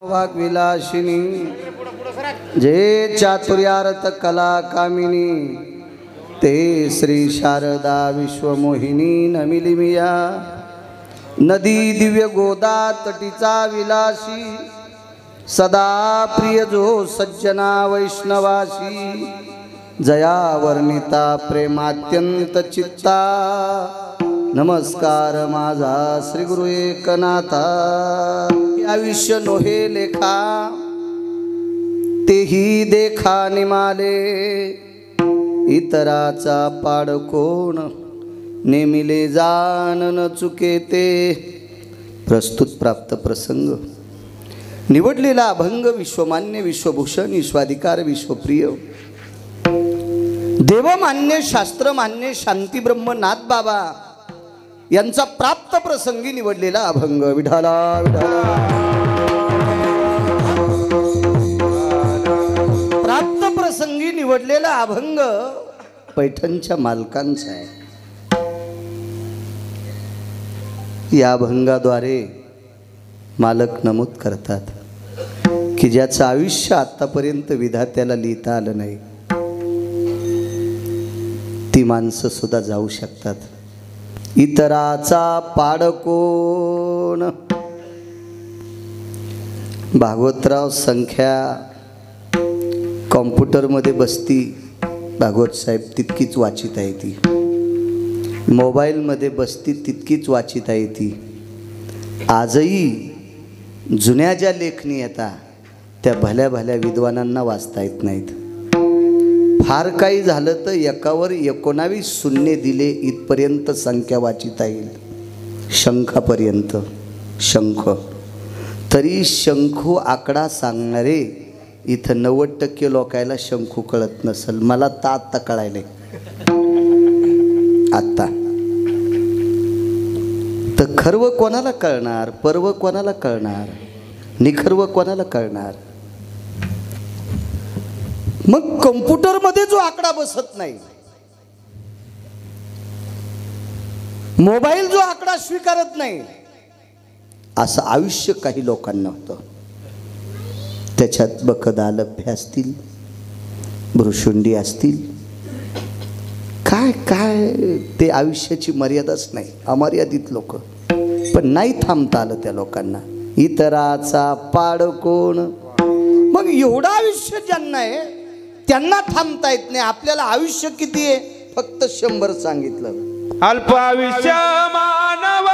वाग्विलासिनी जे चातुर्यार्थ कला कामिनी ते श्री शारदा विश्वमोहिनी नमिलिमिया नदी दिव्य गोदा तटीचा विलासी सदा प्रिय जो सज्जना वैष्णवासी जया वर्णिता प्रेमात्यंत चित्ता नमस्कार माझा श्री गुरु एकनाथा। आयुष्य नोहे लेखा तेही देखा निमाले इतराचा पाड कोण नेमिले जाण न चुके ते। प्रस्तुत प्राप्त प्रसंग निवडलेला अभंग विश्वमान्य विश्वभूषण विश्वाधिकार विश्वप्रिय देवमान्य शास्त्रमान्य शांतीब्रह्म नाथ बाबा यांचा प्राप्त प्रसंगी निवडलेला अभंग। विठाला प्राप्त प्रसंगी निवडलेला अभंग पैठणच्या मालकांचा आहे। या अभंगाद्वारे मालक नमूद करतात की ज्याचं आयुष्य आतापर्यंत विधात्याला लिहिता आलं नाही ती माणसं सुद्धा जाऊ शकतात। इतराचा पाड कोण। भागवतराव संख्या कॉम्प्युटरमध्ये बसती भागवत साहेब तितकीच वाचित आहे ती, मोबाईलमध्ये बसती तितकीच वाचित आहे ती। आजही जुन्या ज्या लेखणी येतात त्या भल्या भल्या विद्वानांना वाचता येत नाहीत। फार काही झालं तर एकावर 19 शून्य दिले इथपर्यंत संख्या वाचिता येईल, शंखापर्यंत शंख। तरी शंखू आकडा सांगणारे इथं 90% लोकायला शंखू कळत नसल। मला तर आत्ता कळायले आत्ता। तर खर्व कोणाला कळणार, पर्व कोणाला कळणार, निखर्व कोणाला कळणार। मग कॉम्प्युटरमध्ये जो आकडा बसत नाही, मोबाईल जो आकडा स्वीकारत नाही, असं आयुष्य काही लोकांना होतं। त्याच्यात बकदालभ्य असतील, भ्रुशुंडी असतील, काय काय ते आयुष्याची मर्यादाच नाही, अमर्यादित लोक। पण नाही थांबता आलं त्या लोकांना। इतराचा पाड कोण। मग एवढं आयुष्य ज्यांना आहे त्यांना थांबता येत नाही। आपल्याला आयुष्य किती आहे फक्त 100 सांगितलं। अल्प आयुष्य मानव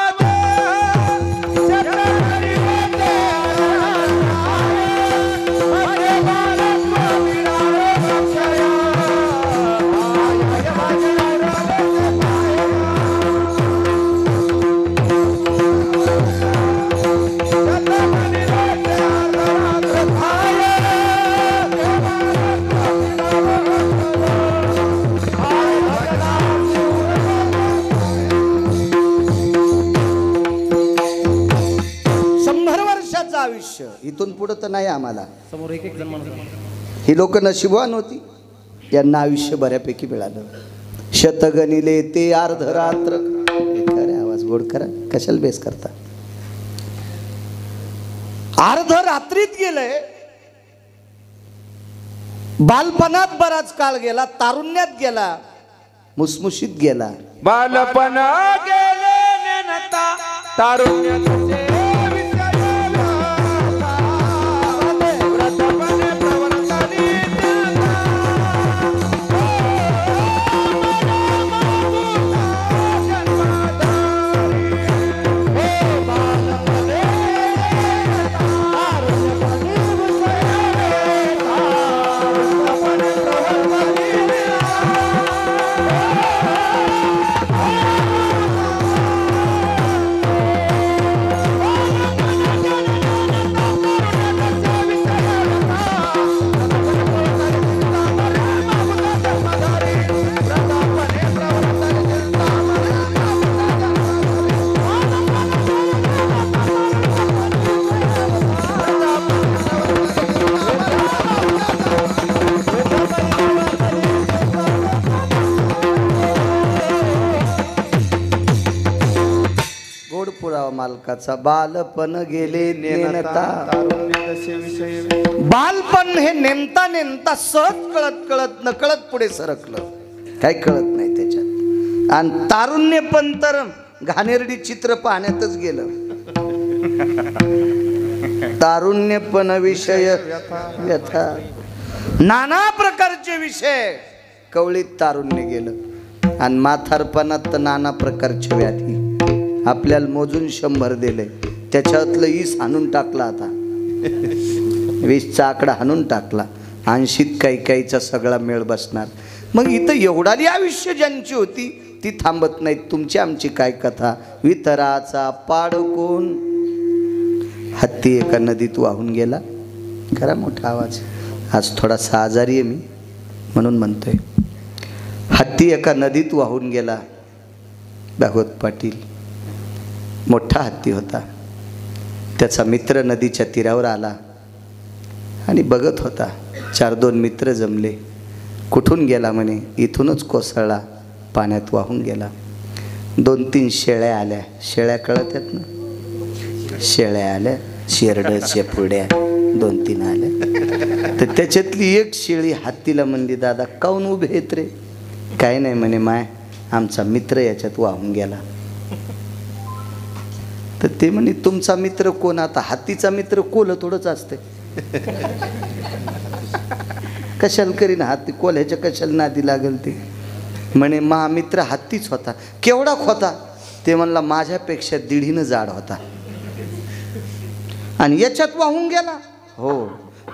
आयुष्य इथून पुढे तर नाही आम्हाला। समोर एक जण माणूस ही लोक नशिबवान होती, यांना आयुष्य बऱ्यापैकी मिळालं। शतगणिले ते अर्धरात्र। खरे आवाज गोड करा, कशाला बेस करता। अर्ध रात्रीत गेलंय, बालपणात बराच काळ गेला, तारुण्यात गेला, मुसमुशीत गेला। बालपण गेले नेनता तारुण्याचे मालकाचा बालपण गेले नेनता असे विषय बालपण हे नेमता नेमता सहज कळत कळत नकळत पुढे सरकलं, काही कळत नाही त्याच्यात. आणि तारुण्य पण तर घाणेरडी चित्र पाहण्यातच गेलं. तारुण्य पण विषय व्यथा, नाना प्रकारचे विषय कवळीत तारुण्य गेलं. आणि म्हातारपणात तर नाना प्रकारच्या व्याधी. आपल्याला मोजून 100 दिले, त्याच्यातलं 20 हाणून टाकला. आता 20चा आकडा हाणून टाकला. 80त काही काहीचा सगळा मेळ बसणार. मग इथं एवढाली आयुष्य ज्यांची होती ती थांबत नाहीत. तुमची आमची काय कथा. वितराचा पाड कोण, हत्ती एका नदीत वाहून गेला. खरा मोठा आवाज. आज थोडासा आजारी आहे मी म्हणून म्हणतोय. हत्ती एका नदीत वाहून गेला. भागवत पाटील मोठा हत्ती होता. त्याचा मित्र नदीच्या तीरावर आला आणि बघत होता. 4-2 मित्र जमले. कुठून गेला म्हणे, इथूनच कोसळला, पाण्यात वाहून गेला. 2-3 शेळ्या आल्या. शेळ्या कळत आहेत ना, शेळ्या आल्या, शेरडच्या पुढ्या 2-3 आल्या. तर त्याच्यातली एक शेळी हत्तीला म्हणली, दादा काऊन उभे आहेत रे? काय नाही म्हणे, माय आमचा मित्र याच्यात वाहून गेला. तर ते म्हणे, तुमचा मित्र कोण? आता हत्तीचा मित्र कोल्ह थोडंच असते. कशाला करीन हत्ती, कोल्ह्याच्या कशाला नादी लागल ते. म्हणे मा मित्र हत्तीच होता. केवढा होता? ते म्हणला माझ्यापेक्षा 1.5 जाड होता आणि याच्यात वाहून गेला. हो,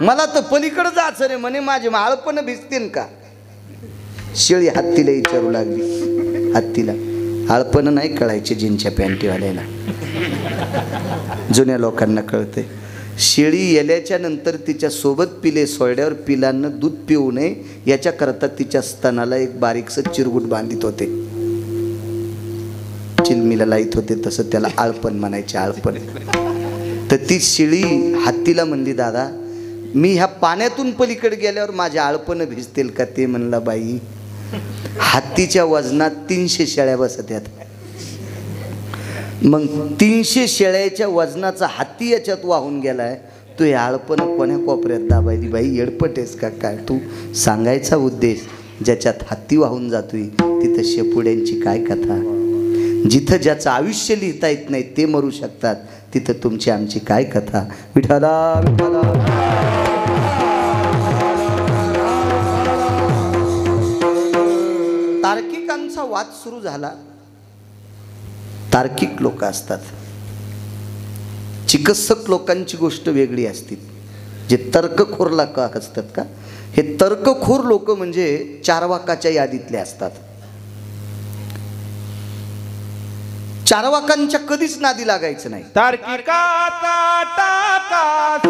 मला तर पलीकडे जायचं रे म्हणे, माझे माळपण भिजतील का? शेळी हत्तीला विचारू लागली. हत्तीला आळपण नाही कळायचे जीनच्या पॅन्टीवाल्याला, जुन्या लोकांना कळते. शेळी येल्याच्या नंतर तिच्या सोबत पिले, सोयड्यावर पिलांना दूध पिऊ नये याच्याकरता तिच्या स्तनाला एक बारीकसं चिरगुट बांधित होते, चिलमीला लाईत होते. तसं त्याला आळपण म्हणायचे, आळपण. तर ती शेळी हत्तीला म्हणली, दादा मी ह्या पाण्यातून पलीकडे गेल्यावर माझ्या आळपण भिजतील का? ते म्हणला, बाई हत्तीच्या वजनात 300 शेळ्या बसत्यात. मग 300 शेळ्याच्या वजनाचा हत्ती याच्यात वाहून गेलाय, तू हे आळपण कोण्या कोपऱ्यात दाबायली? बाई येडपटेस का काय? तू सांगायचा उद्देश, ज्याच्यात हत्ती वाहून जातोय तिथं शेपुड्यांची काय कथा. जिथं ज्याचं आयुष्य लिहिता येत नाही ते मरू शकतात, तिथं तुमची आमची काय कथा. विठाला विठाला. तार्किकांचा वाद सुरू झाला. तार्किक लोक असतात, चिकित्सक लोकांची गोष्ट वेगळी असते. जे तर्कखोर लोक असतात का, हे तर्कखोर लोक म्हणजे चारवाकाच्या यादीतले असतात. चारवाकांच्या कधीच नादी लागायचं नाही. तार्किकाचा टाका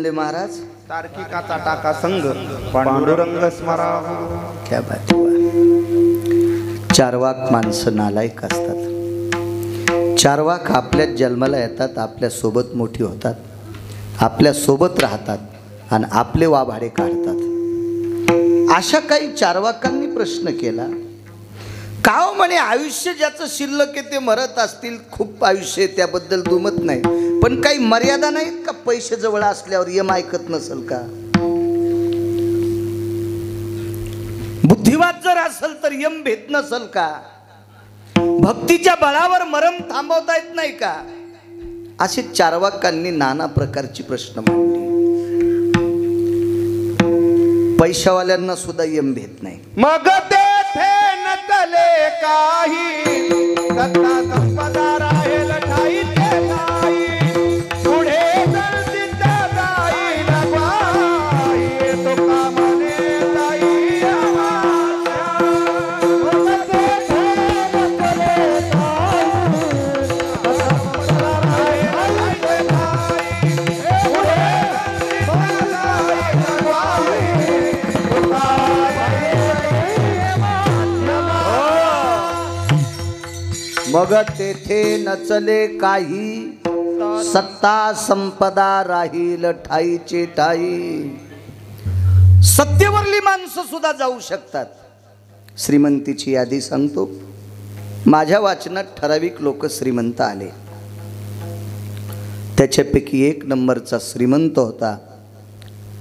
महाराज. तार्किकाचा टाका संघ पांडुरंग स्मरा. क्या बात. चारवाक माणसं नालायक असतात. चारवाक आपल्याच जन्माला येतात, आपल्या सोबत मोठी होतात, आपल्या सोबत राहतात आणि आपले वाभाडे काढतात. अशा काही चारवाकांनी प्रश्न केला, का म्हणे आयुष्य ज्याचं शिल्लक आहे ते मरत असतील, खूप आयुष्य त्याबद्दल दुमत नाही, पण काही मर्यादा नाहीत का? पैसे जवळ असल्यावर यम ऐकत नसेल का? बुद्धिवाद जर असेल तर यम भेट नसेल का? भक्तीच्या बळावर मरण थांबवता येत नाही का? असे चार्वाकांनी नाना प्रकारची प्रश्न मांडले. पैशावाल्यांना सुद्धा यम भेट नाही. मग तेथे नकले काही सत्ता संपदा राहील ठाईचे नाही. पुढे जर जाईल बाई तुका म्हणे जाई आवाज. मग तेथे नकले काही सत्ता संपदा राहील ठाईचे नाही. पुढे मग तेथे नचले काही सत्ता संपदा राहील ठाईचे ठाई. सत्तेवरली माणसं सुद्धा जाऊ शकतात. श्रीमंतीची यादी सांगतो. माझ्या वाचनात ठराविक लोक श्रीमंत आले. त्याच्यापैकी एक नंबरचा श्रीमंत होता.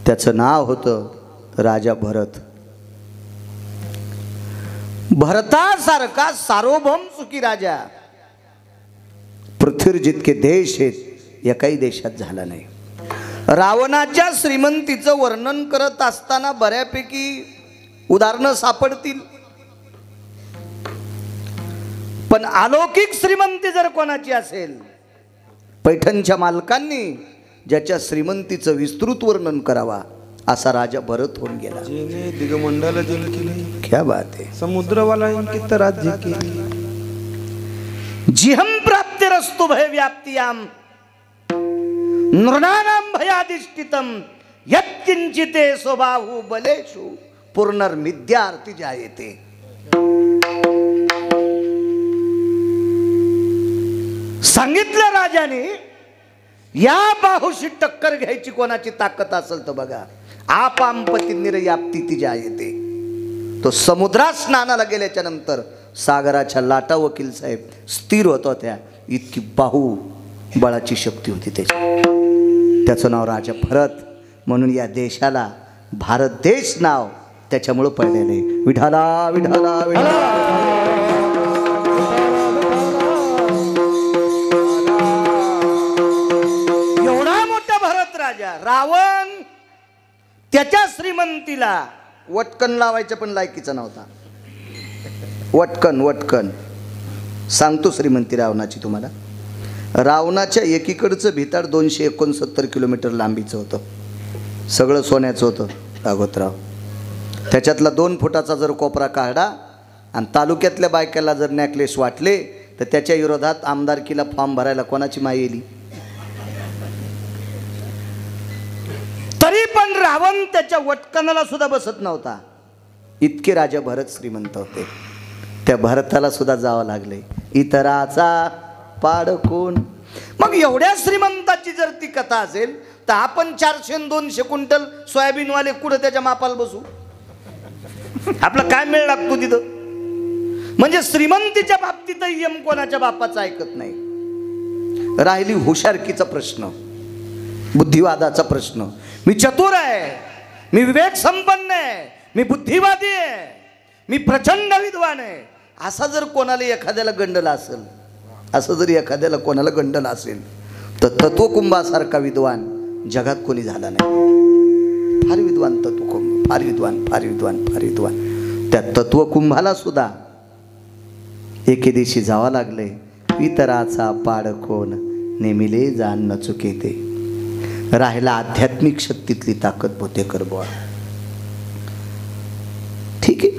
त्याचं नाव होतं राजा भरत. भरतासारखा सार्वभौम सुखी राजा पृथ्वीवर जितके देश आहेत एकाही देशात झाला नाही. रावणाच्या श्रीमंतीचं वर्णन करत असताना बऱ्यापैकी उदाहरणं सापडतील. पण अलौकिक श्रीमंती जर कोणाची असेल, पैठणच्या मालकांनी ज्याच्या श्रीमंतीचं विस्तृत वर्णन करावा असा राजा भरत होऊन गेला. जिने दिगमंडल जिंकले, क्या बात है. समुद्रवाला इंकित राज्य केले. जिहं प्राप्तिरस्तु भय व्याप्तियाम नृणानां भयाधिष्ठितम यत्किंचिते स्वबाहु बलेषु पुनर्मिद्यार्ति जायते. सांगितलं राजाने, या बाहुशी टक्कर घ्यायची कोणाची ताकद असेल तर बघा. आपांपती निर्याप्ती ती जायते. तो समुद्रात स्नानाला गेल्याच्या नंतर सागराच्या लाटा वकील साहेब स्थिर होत होत्या. इतकी बाहू बळाची शक्ती होती त्याची. त्याचं नाव राजा भरत. म्हणून या देशाला भारत देश नाव त्याच्यामुळं पडलेलं आहे. विठाला विठाला विठाला. एवढा मोठा भरत राजा. रावण त्याच्या श्रीमंतीला वटकन लावायच्या पण लायकीचा नव्हता. वटकन वटकन सांगतो श्रीमंती रावणाची तुम्हाला. रावणाच्या एकीकडचं भिताड 269 किलोमीटर लांबीचं होतं. सगळं सोन्याचं होतं राघोतराव. त्याच्यातला 2 फुटाचा जर कोपरा काढा आणि तालुक्यातल्या बायकाला जर नेकलेस वाटले तर त्याच्या विरोधात आमदारकीला फॉर्म भरायला कोणाची माय येली. तरी पण रावण त्याच्या वटकनाला सुद्धा बसत नव्हता. इतके राजा भरत श्रीमंत होते. त्या भरताला सुद्धा जावं लागले. इतराचा पाड कोण. मग एवढ्या श्रीमंताची जर ती कथा असेल तर आपण 400-200 क्विंटल सोयाबीनवाले कुठं त्याच्या मापाला बसू. आपला काय मेळ लागतो तिथं. म्हणजे श्रीमंतीच्या बाबतीत यम कोणाच्या बापाचा ऐकत नाही. राहिली हुशारकीचा प्रश्न, बुद्धिवादाचा प्रश्न. मी चतुर आहे, मी विवेक संपन्न आहे, मी बुद्धिवादी आहे, मी प्रचंड विद्वान आहे, असा जर कोणाला एखाद्याला गंडला असेल, असं जर एखाद्याला कोणाला गंडला असेल तर तत्वकुंभासारखा विद्वान जगात कोणी झाला नाही. फार विद्वान तत्वकुंभ, फार विद्वान, फार विद्वान, फार विद्वान. त्या तत्वकुंभाला सुद्धा एके दिवशी जावं लागले. इतराचा पाड कोण नेमिले जाण न चुकेते. राहिला आध्यात्मिक शक्तीतली ताकद बोतेकर बुवा. ठीक आहे,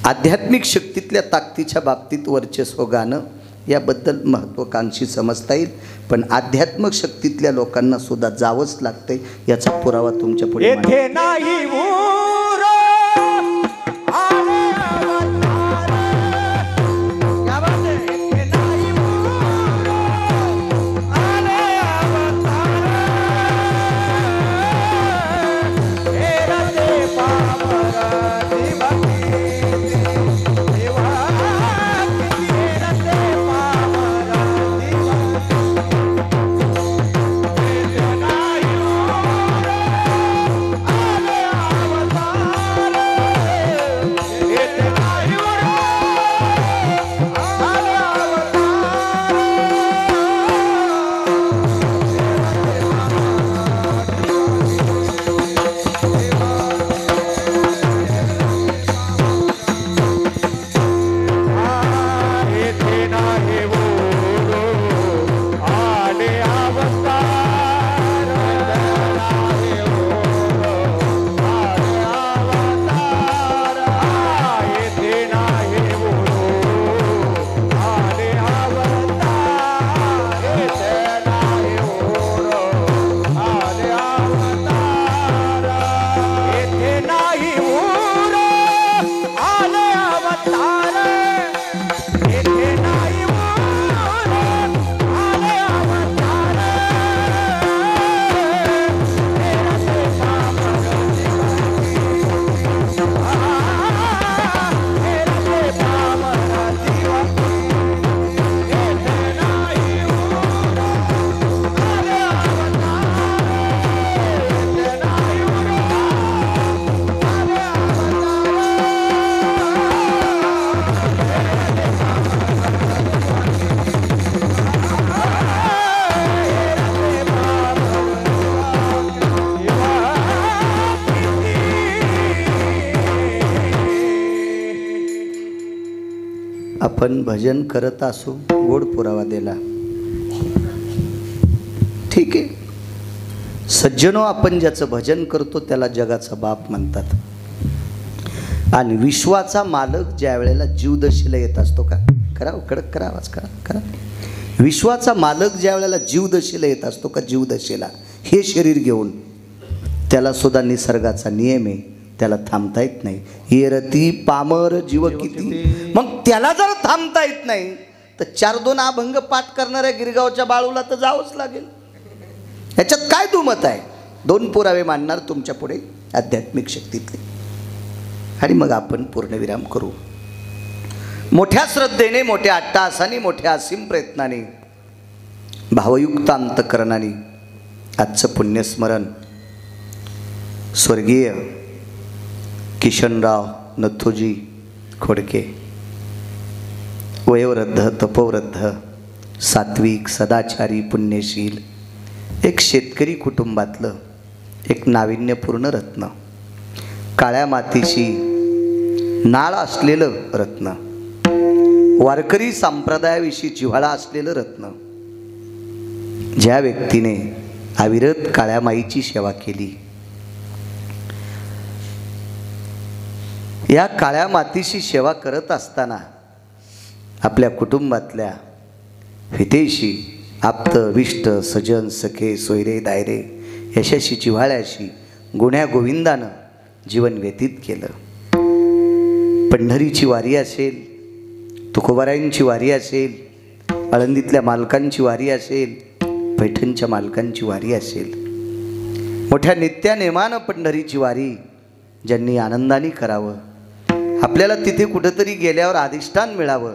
आध्यात्मिक शक्तीतल्या ताकदीच्या बाबतीत वर्चस्व गाणं याबद्दल महत्त्वाकांक्षी समजता येईल. पण आध्यात्मिक शक्तीतल्या लोकांना सुद्धा जावंच लागतंय याचा पुरावा तुमच्या पुढे येथे नाही ऊर आले अवतार. क्या बात है. येथे नाही ऊर आले अवतार. हे रते पामर दिवसी देवा किती रते पामर दिवसी. येथे नाही ऊर आले अवतार. आपण भजन करत असू, गोड पुरावा दिला, ठीक आहे. सज्जनो, आपण ज्याचं भजन करतो त्याला जगाचा बाप म्हणतात. आणि विश्वाचा मालक ज्या वेळेला जीवदशेला येत असतो, का करा कडक करा, आवाज करा करा. विश्वाचा मालक ज्या वेळेला जीवदशेला येत असतो, का जीवदशेला हे शरीर घेऊन, त्याला सुद्धा निसर्गाचा नियम आहे, त्याला थांबता येत नाही. येरती पामर जीव किती. मग त्याला जर थांबता येत नाही तर 4-2 अभंग पाठ करणाऱ्या गिरगावच्या बाळूला तर जावंच लागेल. ह्याच्यात काय दुमत आहे? 2 पुरावे मांडणार तुमच्या पुढे आध्यात्मिक शक्तीतले, आणि मग आपण पूर्णविराम करू. मोठ्या श्रद्धेने, मोठ्या अट्टहासाने, मोठ्या असीम प्रयत्नाने, भावयुक्त अंतकरणाने आजचं पुण्यस्मरण स्वर्गीय किशनराव नथुजी खोडके, वयोवृद्ध, तपोवृद्ध, सात्विक, सदाचारी, पुण्यशील, एक शेतकरी कुटुंबातलं एक नाविन्यपूर्ण रत्न, काळ्या मातीशी नाळ असलेलं रत्न, वारकरी संप्रदायाविषयी जिव्हाळा असलेलं रत्न, ज्या व्यक्तीने अविरत काळ्या माईची सेवा केली, या काळ्या मातीशी सेवा करत असताना आपल्या कुटुंबातल्या हितेशी, आप्त, विष्ट, सजन, सखे, सोयरे, दायरे यशाशी, जिव्हाळ्याशी, गुण्या गोविंदानं जीवन व्यतीत केलं. पंढरीची वारी असेल, तुकोबारायांची वारी असेल, आळंदीतल्या मालकांची वारी असेल, पैठणच्या मालकांची वारी असेल, मोठ्या नित्यानेमानं पंढरीची वारी ज्यांनी आनंदाने करावं, आपल्याला तिथे कुठंतरी गेल्यावर अधिष्ठान मिळावं,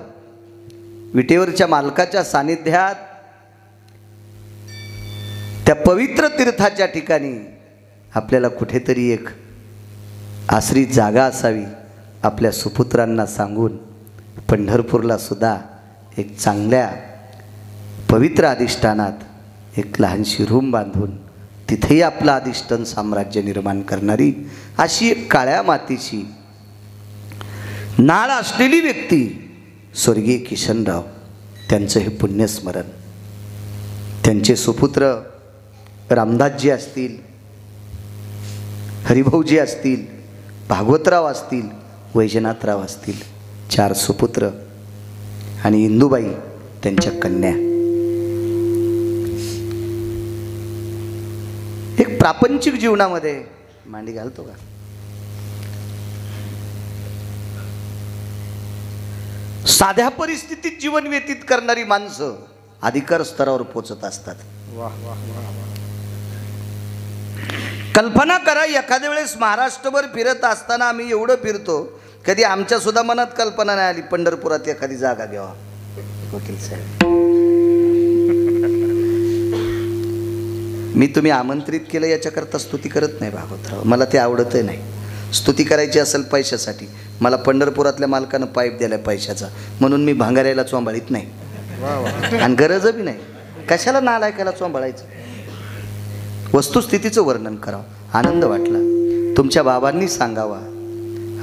विटेवरच्या मालकाच्या सानिध्यात त्या पवित्र तीर्थाच्या ठिकाणी आपल्याला कुठेतरी एक आश्रित जागा असावी, आपल्या सुपुत्रांना सांगून पंढरपूरला सुद्धा एक चांगल्या पवित्र अधिष्ठानात एक लहानशी रूम बांधून तिथेही आपलं अधिष्ठान साम्राज्य निर्माण करणारी अशी एक काळ्या मातीची नाळ असलेली व्यक्ती स्वर्गीय किशनराव, त्यांचं हे पुण्यस्मरण. त्यांचे सुपुत्र रामदासजी असतील, हरिभाऊजी असतील, भागवतराव असतील, वैजनाथराव असतील, 4 सुपुत्र आणि इंदुबाई त्यांच्या कन्या. एक प्रापंचिक जीवनामध्ये मांडी घालतो का? साध्या परिस्थितीत जीवन व्यतीत करणारी माणसं अधिकार स्तरावर पोचत असतात. कल्पना करा, एखाद्या वेळेस महाराष्ट्रभर फिरत असताना आम्ही एवढं फिरतो, कधी आमच्या सुद्धा मनात कल्पना नाही आली पंढरपुरात एखादी जागा घ्यावा. वकील साहेब, मी तुम्ही आमंत्रित केलं याच्याकरता स्तुती करत नाही भागवतराव, मला ते आवडतही नाही. स्तुती करायची असेल पैशासाठी, मला पंढरपुरातल्या मालकानं पाईप दिला पैशाचा, म्हणून मी भांगाऱ्याला चोंबाळीत नाही आणि गरजही नाही. कशाला नालायकाला चोंबाळायचं? वस्तुस्थितीचं वर्णन करावं, आनंद वाटला, तुमच्या बाबांनी सांगावा,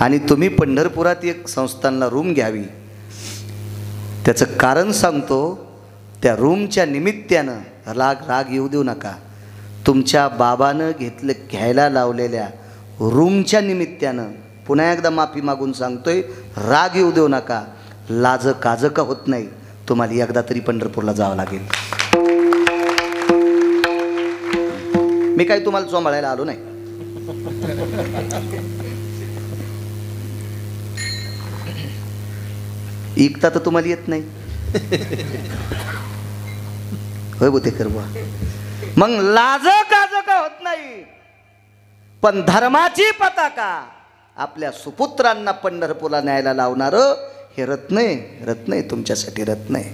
आणि तुम्ही पंढरपुरात एक संस्थानला रूम घ्यावी. त्याचं कारण सांगतो, त्या रूमच्या निमित्तानं राग येऊ देऊ नका. तुमच्या बाबानं घ्यायला लावलेल्या रूमच्या निमित्तानं पुन्हा एकदा माफी मागून सांगतोय, राग येऊ देऊ नका. लाज काज का होत नाही, तुम्हाला एकदा तरी पंढरपूरला जावं लागेल. मी काही तुम्हाला चोंबाळायला आलो नाही. ऐकता तर तुम्हाला येत नाही, होय बोते करवा. मग लाज काज का होत नाही, पण धर्माची पताका आपल्या सुपुत्रांना पंढरपूरला न्यायला लावणारं हे रत्न आहे तुमच्यासाठी, रत्न आहे.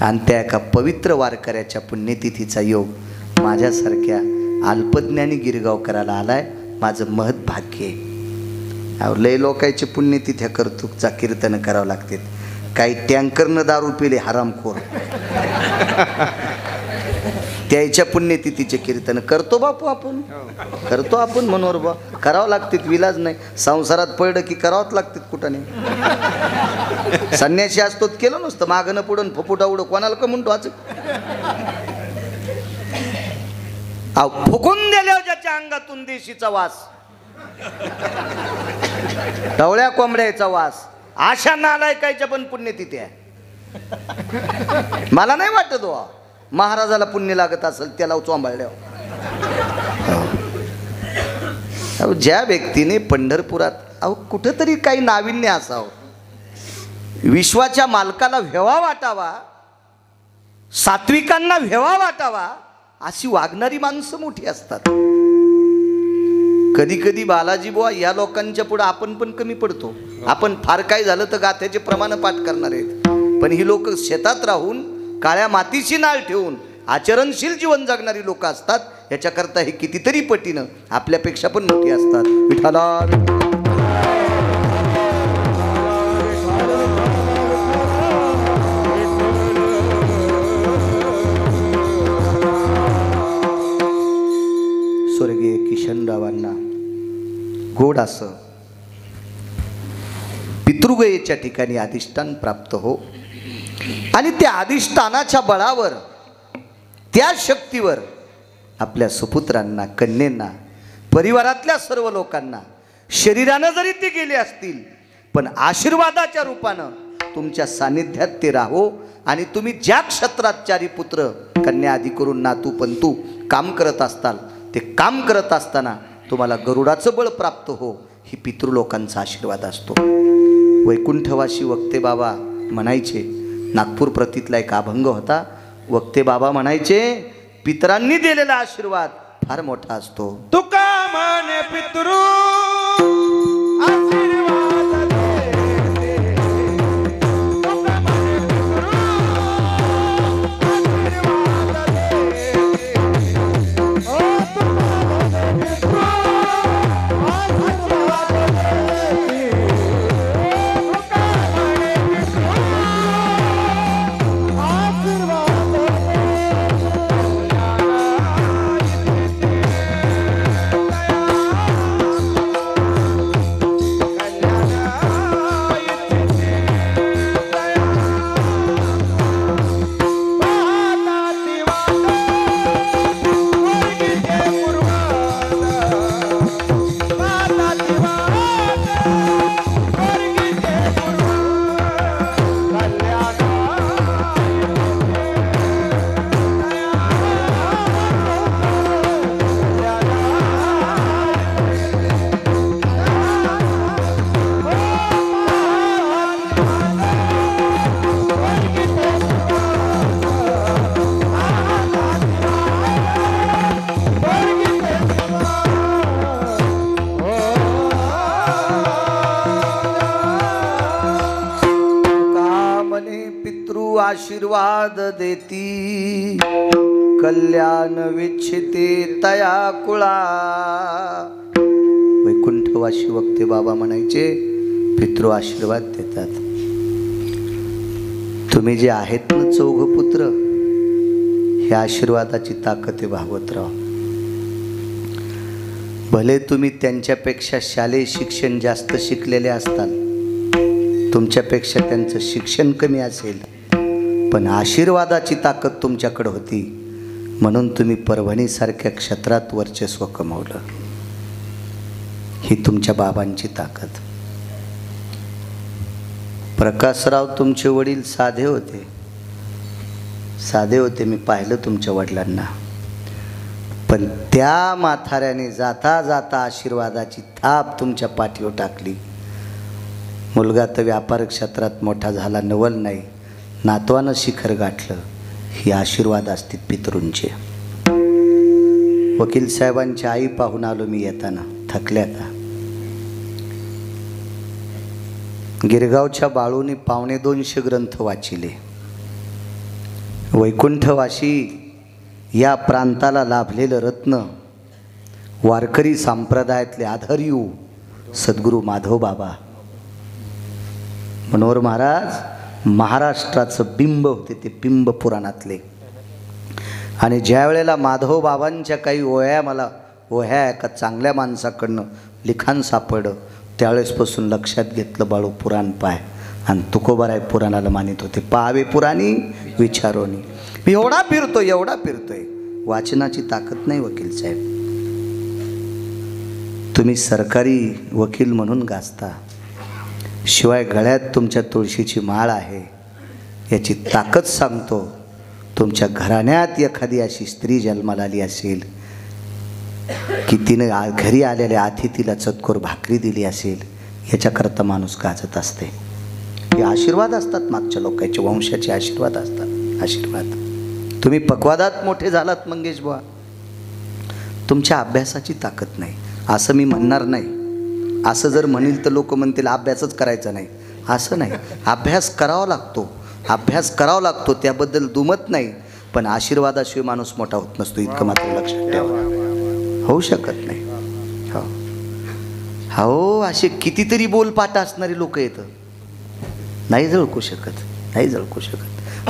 आणि त्या एका पवित्र वारकऱ्याच्या पुण्यतिथीचा योग माझ्यासारख्या अल्पज्ञानी गिरगावकराला आलाय. माझं महत् भाग्य आहे. लय लोकांचे पुण्यतिथ्या करतूकचा कीर्तन करावं लागते. काही टँकरनं दारू पिले हरामखोर, त्याच्या पुण्यतिथीचे कीर्तन करतो बापू आपण, करतो आपण मनोहर बा, करावं लागते, विलाज नाही. संसारात पडलं की करावंच लागते कुठं नाही. संन्यासी असतो केलं नसतं, मागणं पुढं फपुटा उडं कोणाला का म्हणतो आज. फुकून दिल्यावर ज्याच्या अंगातून देशीचा वास, टवळ्या कोंबड्याचा वास, अशा नालायकाच्या पण पुण्यतिथी आहे. मला नाही वाटत हो महाराजाला पुण्य लागत असेल त्याला चोंबाळल्यावर. ज्या व्यक्तीने पंढरपुरात कुठंतरी काही नाविन्य असावं, विश्वाच्या मालकाला व्हेवा वाटावा, सात्विकांना व्हेवा वाटावा, अशी वागणारी माणसं मोठी असतात. कधी कधी बालाजी बुवा या लोकांच्या पुढे आपण पण कमी पडतो. आपण फार काय झालं तर गाथ्याचे प्रमाण पाठ करणार आहेत, पण ही लोक शेतात राहून काळ्या मातीची नाळ ठेवून आचरणशील जीवन जगणारी लोक असतात. याच्याकरता हे कितीतरी पटीनं आपल्यापेक्षा पण मोठी असतात. विठ्ठला स्वर्गीय किशनरावांना गोड असं पितृगयेच्या ठिकाणी अधिष्ठान प्राप्त हो, आणि त्या अधिष्ठानाच्या बळावर, त्या शक्तीवर आपल्या सुपुत्रांना, कन्येंना, परिवारातल्या सर्व लोकांना, शरीरानं जरी ते गेले असतील पण आशीर्वादाच्या रूपानं तुमच्या सानिध्यात ते राहो. आणि तुम्ही ज्या क्षेत्रात चारी पुत्र कन्या आदी करून नातू पंतू काम करत असताल, ते काम करत असताना तुम्हाला गरुडाचं बळ प्राप्त हो, ही पितृलोकांचा आशीर्वाद असतो. वैकुंठवासी वक्ते बाबा म्हणायचे, नागपूर प्रतीतला एक अभंग होता. वक्ते बाबा म्हणायचे, पितरांनी दिलेला आशीर्वाद फार मोठा असतो. तुका म्हणे पितृ आशीर्वाद देते, तुका म्हणे पितृ आशीर्वाद देते, ओ तुका म्हणे पितृ आशीर्वाद देते, तुका म्हणे पितृ आशीर्वाद आशीर्वाद देती, कल्याण विच्छिते तया कुळा. वैकुंठवासी वक्ते बाबा म्हणायचे, पितृ आशीर्वाद देतात. तुम्ही जे आहेत ना चौघ पुत्र, ह्या आशीर्वादाची ताकद आहे भागवतराव. भले तुम्ही त्यांच्यापेक्षा शालेय शिक्षण जास्त शिकलेले असताल, तुमच्यापेक्षा त्यांचं शिक्षण कमी असेल, पण आशीर्वादाची ताकद तुमच्याकडे होती म्हणून तुम्ही परभणीसारख्या क्षेत्रात वर्चस्व कमवलं. ही तुमच्या बाबांची ताकद. प्रकाशराव तुमचे वडील साधे होते, साधे होते, मी पाहिलं तुमच्या वडिलांना. पण त्या म्हाताऱ्याने जाता जाता आशीर्वादाची थाप तुमच्या पाठीवर टाकली. मुलगा तर व्यापार क्षेत्रात मोठा झाला, नवल नाही, नातवानं शिखर गाठलं. ही आशीर्वाद असतील पितरूंचे. वकील साहेबांची आई पाहून आलो मी येताना, थकल्या का. गिरगावच्या बाळूने 250 ग्रंथ वाचिले. वैकुंठवासी या प्रांताला लाभलेलं रत्न, वारकरी संप्रदायातले आधार्यू सद्गुरू माधव बाबा. मनोहर महाराज महाराष्ट्राचं बिंब होते, ते बिंब पुराणातले. आणि ज्या वेळेला माधव बाबांच्या काही मला ओह्या एका चांगल्या माणसाकडनं लिखाण सापडलं, त्यावेळेसपासून लक्षात घेतलं बाळू पुराण पाय, आणि तुकोबाराय पुराणाला मानित होते. पाहावे पुराणी विचारोनी. मी एवढा फिरतोय, वाचनाची ताकद नाही वकील साहेब. तुम्ही सरकारी वकील म्हणून गाजता, शिवाय गळ्यात तुमच्या तुळशीची माळ आहे, याची ताकद सांगतो. तुमच्या घराण्यात एखादी अशी स्त्री जन्माला आली असेल की तिनं घरी आलेल्या अतिथीला चतकोर भाकरी दिली असेल, याच्याकरता माणूस गाजत असते. हे आशीर्वाद असतात, मागच्या लोकांचे वंशाचे आशीर्वाद असतात. आशीर्वाद. तुम्ही पक्वादात मोठे झालात मंगेश बुवा, तुमच्या अभ्यासाची ताकद नाही असं मी म्हणणार नाही. असं जर म्हणील तर लोक म्हणतील अभ्यासच करायचा नाही. असं नाही, अभ्यास करावा लागतो, त्याबद्दल दुमत नाही. पण आशीर्वादाशिवाय माणूस मोठा होत नसतो, इतकं मात्र लक्षात ठेवा. होऊ शकत नाही. हो असे कितीतरी बोलपाट असणारी लोक येतं, नाही झळकू शकत.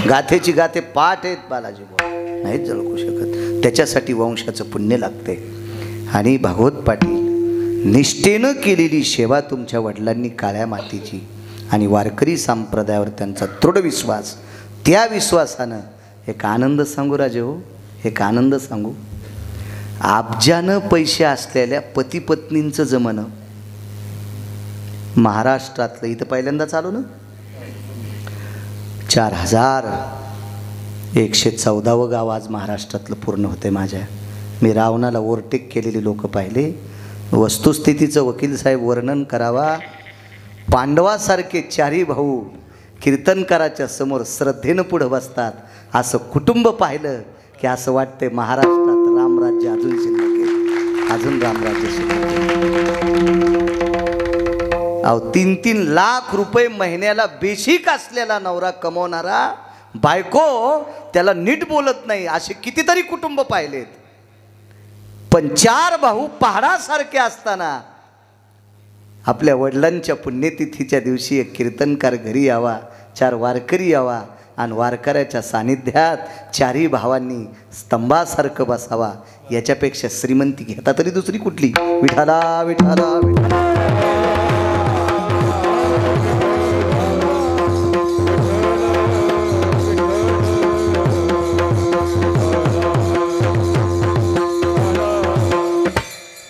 गाथेची गाथे पाठ आहेत बालाजी बुवा, नाहीच झळकू शकत. त्याच्यासाठी वंशाचं पुण्य लागते. आणि भागवत पाटील, निष्ठेनं केलेली सेवा तुमच्या वडिलांनी काळ्या मातीची, आणि वारकरी संप्रदायावर त्यांचा दृढ विश्वास, त्या विश्वासानं एक आनंद सांगू राजे हो, एक आनंद सांगू. अब्जानं पैसे असलेल्या पती पत्नींचं जमणं महाराष्ट्रातलं इथं पहिल्यांदा चालू ना. 4114 गाव आज महाराष्ट्रातलं पूर्ण होते. मी रावणाला ओव्हरटेक केलेली लोक पाहिले. वस्तुस्थितीचं वकील साहेब वर्णन करावा. पांडवासारखे 4 भाऊ कीर्तनकाराच्या समोर श्रद्धेनं पुढं बसतात, असं कुटुंब पाहिलं की असं वाटतंय महाराष्ट्रात रामराज्य अजून शिल्लक आहे, अजून रामराज्य शिल्लक आहे. 3-3 लाख रुपये महिन्याला बेशिक असलेला नवरा कमवणारा, बायको त्याला नीट बोलत नाही, असे कितीतरी कुटुंब पाहिलेत. पण 4 भाऊ पहाडासारखे असताना आपल्या वडिलांच्या पुण्यतिथीच्या दिवशी एक कीर्तनकार घरी यावा, 4 वारकरी यावा, आणि वारकऱ्याच्या सानिध्यात 4ही भावांनी स्तंभासारखं बसावा. याच्यापेक्षा श्रीमंती घेता तरी दुसरी कुठली? विठाला विठाला विठाला.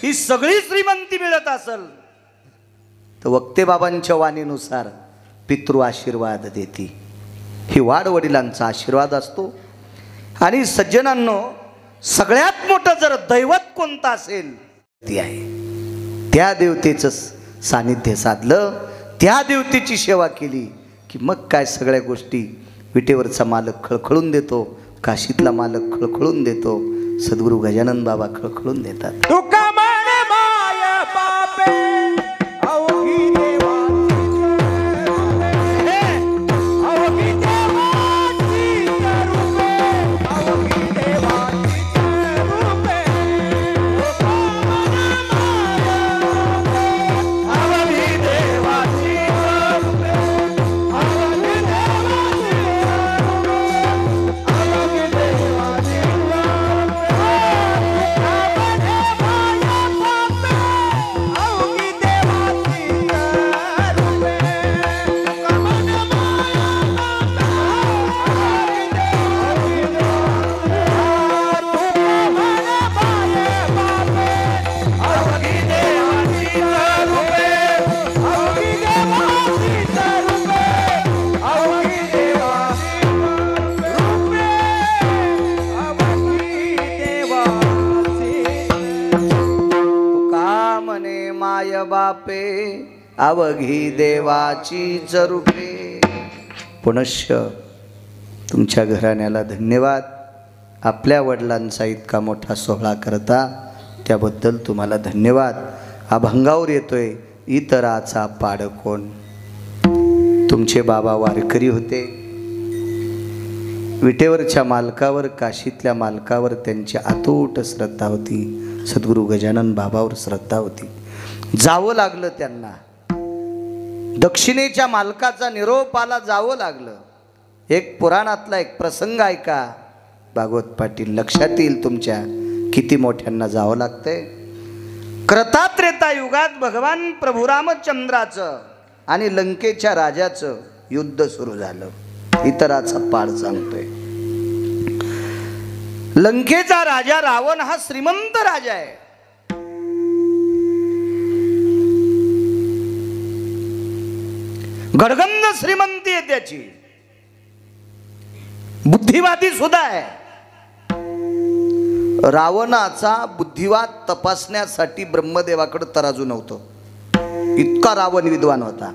ही सगळी श्रीमंती मिळत असेल तर वक्ते बाबांच्या वाणीनुसार पितृ आशीर्वाद देती. ही वाडवडिलांचा आशीर्वाद असतो. आणि सज्जनांनो, सगळ्यात मोठं जर दैवत कोणतं असेल ती आहे. त्या देवतेचं सानिध्य साधलं, त्या देवतेची सेवा केली की मग काय सगळ्या गोष्टी. विटेवरचा मालक खळखळून देतो, काशीतला मालक खळखळून देतो, सद्गुरू गजानन बाबा खळखळून देतात. तुका म्हणे माय बापे अवघी बापे अवघी देवाचीच रूपे. पुनश्च तुमच्या घराण्याला धन्यवाद. आपल्या वडिलांचा इतका मोठा सोहळा करता त्याबद्दल तुम्हाला धन्यवाद. अभंगावर येतोय इतराचा पाड कोण. तुमचे बाबा वारकरी होते. विटेवरच्या मालकावर, काशीतल्या मालकावर त्यांची अतूट श्रद्धा होती. सद्गुरू गजानन बाबावर श्रद्धा होती. जावं लागलं त्यांना. दक्षिणेच्या मालकाचा निरोप आला, जावं लागलं. एक पुराणातला एक प्रसंग ऐका. भागवत पाटील, लक्षात येईल तुमच्या किती मोठ्यांना जावं लागतंय. क्रतात्रेता युगात भगवान प्रभू रामचंद्राचं आणि लंकेच्या राजाचं युद्ध सुरू झालं. इतराचा पाड सांगतोय. लंकेचा राजा रावण हा श्रीमंत राजा आहे. गडगंज श्रीमंती आहे त्याची, बुद्धिवादी सुद्धा आहे. रावणाचा बुद्धिवाद तपासण्यासाठी ब्रह्मदेवाकडे तराजू नव्हतं, इतका रावण विद्वान होता.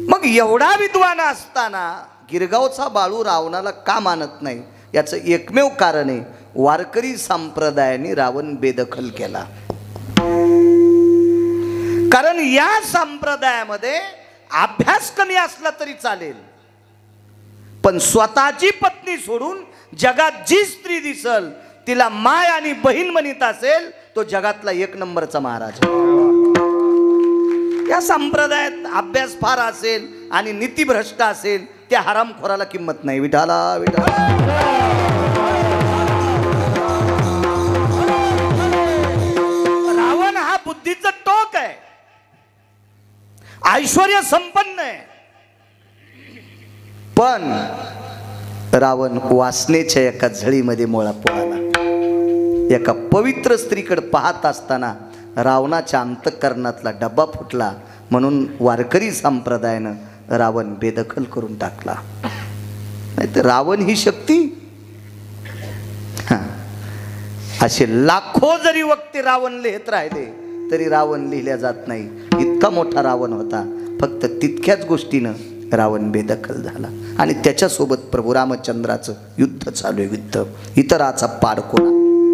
मग एवढा विद्वान असताना गिरगावचा बाळू रावणाला का मानत नाही याचं एकमेव कारण आहे, वारकरी संप्रदायाने रावण बेदखल केला. कारण या संप्रदायामध्ये अभ्यास कमी असला तरी चालेल, पण स्वतःची पत्नी सोडून जगात जी स्त्री दिसल तिला माय आणि बहीण म्हणत असेल तो जगातला एक नंबरचा महाराज. या संप्रदायात अभ्यास फार असेल आणि नीतिभ्रष्ट असेल त्या हरामखोराला किंमत नाही. विठाला विठाला. रावण हा बुद्धीचं टोक आहे, ऐश्वर्य संपन्न आहे, पण रावण वासनेच्या एका झळीमध्ये मोळा पोळाला. एका पवित्र स्त्रीकडे पाहत असताना रावणाच्या अंतःकरणातला डब्बा फुटला, म्हणून वारकरी संप्रदायानं रावण बेदखल करून टाकला. नाही तर रावण ही शक्ती. असे लाखो जरी वक्ते रावण लिहित राहिले तरी रावण लिहिल्या जात नाही. इतका मोठा रावण होता, फक्त तितक्याच गोष्टीनं रावण बेदखल झाला. आणि त्याच्यासोबत प्रभू रामचंद्राचं युद्ध चालू आहे. युद्ध, इतराचा पाडकोणा.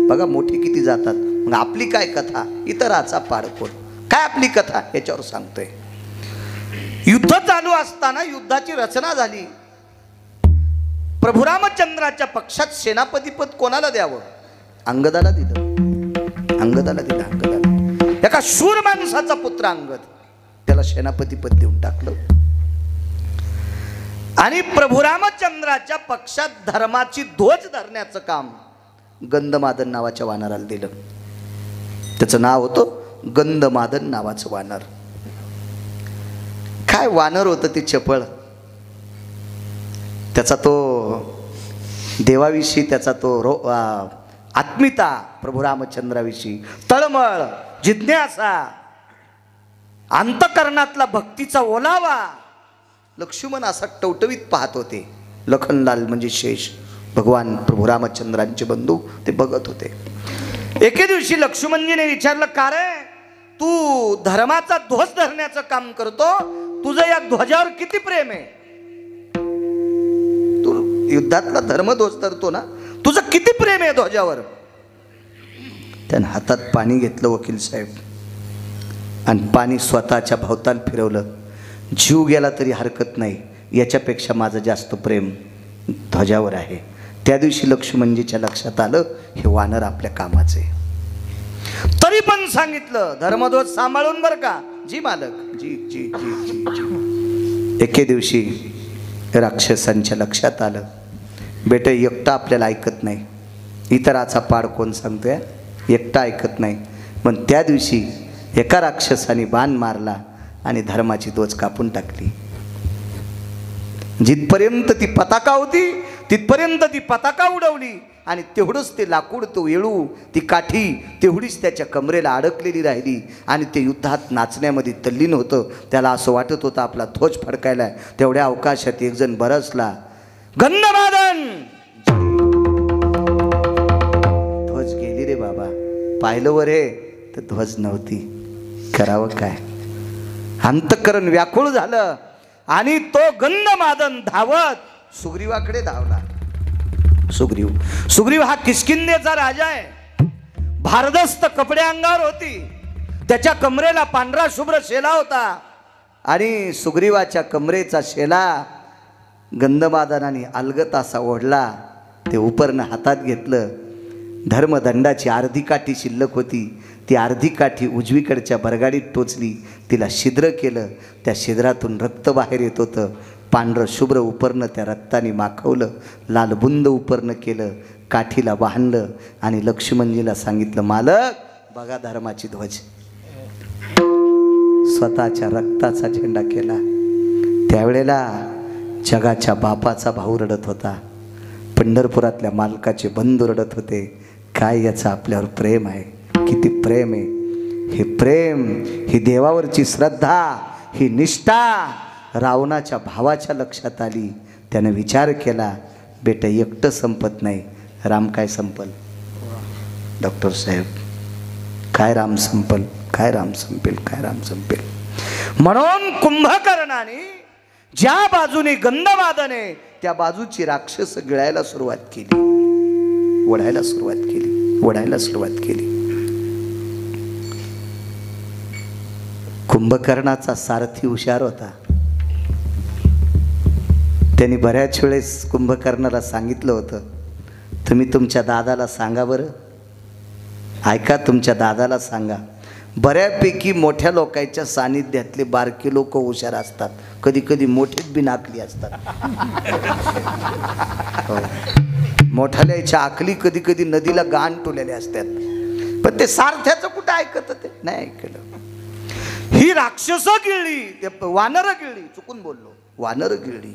बघा मोठे किती जातात. मग आपली काय कथा, इतराचा पाडकोण. काय आपली कथा याच्यावर सांगतोय. युद्ध चालू असताना युद्धाची रचना झाली. प्रभू रामचंद्राच्या पक्षात सेनापतीपद कोणाला द्यावं? अंगदाला दिलं. अंगदाला दिलं. अंगदाला, एका शूर माणसाचा पुत्र अंगद, त्याला सेनापतीपद देऊन टाकलं. आणि प्रभू रामचंद्राच्या पक्षात धर्माची ध्वज धरण्याचं काम गंधमादन नावाच्या वानराला दिलं. त्याचं नाव होतं गंधमादन नावाचं वानर. काय वानर होतं ते चपळ. त्याचा तो देवाविषयी त्याचा तो आत्मीयता, प्रभू रामचंद्राविषयी तळमळ, जिज्ञासा, अंतकरणातला भक्तीचा ओलावा लक्ष्मण असा टवटवीत पाहत होते. लखनलाल म्हणजे शेष, भगवान प्रभू रामचंद्रांचे बंधू, ते बघत होते. एके दिवशी लक्ष्मणजीने विचारलं, का रे तू धर्माचा ध्वज धरण्याचं काम करतो, तुझं या ध्वजावर किती प्रेम आहे? तू युद्धातला धर्मध्वज धरतो ना, तुझं किती प्रेम आहे ध्वजावर? त्यानं हातात पाणी घेतलं वकील साहेब, आणि पाणी स्वतःच्या भोवताल फिरवलं. जीव गेला तरी हरकत नाही, याच्यापेक्षा माझं जास्त प्रेम ध्वजावर आहे. त्या दिवशी लक्ष्मणजीच्या लक्षात आलं, हे वानर आपल्या कामाचे. तरी पण सांगितलं, धर्मध्वज सांभाळून बरं का. जी मालक, जी जी जी जी जी. एके दिवशी राक्षसांच्या लक्षात आलं, बेटे एकटा आपल्याला ऐकत नाही. इतराचा पाड कोण सांगतोय, एकटा ऐकत नाही. पण त्या दिवशी एका राक्षसाने बाण मारला आणि धर्माची ध्वज कापून टाकली. जिथपर्यंत ती पताका होती तिथपर्यंत ती पताका उडवली, आणि तेवढंच ते लाकूड, तो येळू, ती काठी तेवढीच त्याच्या कमरेला अडकलेली राहिली. आणि ते युद्धात नाचण्यामध्ये तल्लीन होतं. त्याला असं वाटत होतं आपला ध्वज फडकायला. तेवढ्या अवकाशात एक जण बरसला, गंधमादन. ध्वज गेली रे बाबा. पाहिलं वर हे तर ध्वज नव्हती. करावं काय? अंतःकरण व्याकुळ झालं, आणि तो गंधमादन धावत सुग्रीवाकडे धावला. सुग्रीव हा किष्किंधेचा राजा आहे. भारदस्त कपडे अंगावर होती, त्याच्या कमरेला पांढरा शुभ्र शेला होता, आणि सुग्रीवाच्या कमरेचा शेला गंधमादनाने अलगत असा ओढला. ते उपरनं हातात घेतलं. धर्मदंडाची अर्धी काठी शिल्लक होती, ती अर्धी काठी उजवीकडच्या बरगाडीत टोचली, तिला छिद्र केलं. त्या छिद्रातून रक्त बाहेर येत होतं. पांढरं शुभ्र उपरणं त्या रक्ताने माखवलं, लालबुंद उपरणं केलं, काठीला बांधलं आणि लक्ष्मणजीला सांगितलं, मालक बघा धर्माची ध्वज. स्वतःच्या रक्ताचा झेंडा केला. त्यावेळेला जगाच्या बापाचा भाऊ रडत होता, पंढरपुरातल्या मालकाचे बंधू रडत होते. काय याचं आपल्यावर प्रेम आहे, किती प्रेम आहे. हे प्रेम, ही देवावरची श्रद्धा, ही निष्ठा रावणाच्या भावाच्या लक्षात आली. त्यानं विचार केला, बेटा एकटं संपत नाही, राम काय संपल. डॉक्टर साहेब, काय राम संपल, काय राम संपेल, काय राम संपेल. म्हणून कुंभकर्णाने ज्या बाजूने गंधमादन आहे त्या बाजूची राक्षस गिळायला सुरुवात केली, ओढायला सुरुवात केली, ओढायला सुरुवात केली. कुंभकर्णाचा सारथी हुशार होता. त्यांनी बऱ्याच वेळेस कुंभकर्णाला सांगितलं होतं, तुम्ही तुमच्या दादाला सांगा बरं, ऐका, तुमच्या दादाला सांगा. बऱ्यापैकी मोठ्या लोकांच्या सानिध्यातले बारकी लोक हुशार असतात, कधी कधी मोठेच बी नाकली असतात. हो. मोठ्याच्या आकली कधी कधी नदीला गाण टोलेले असतात, पण ते सारथ्याचं कुठं ऐकत, ते नाही ऐकलं. ही राक्षस गिळली, वानर गिळली, चुकून बोललो, वानर गिळली.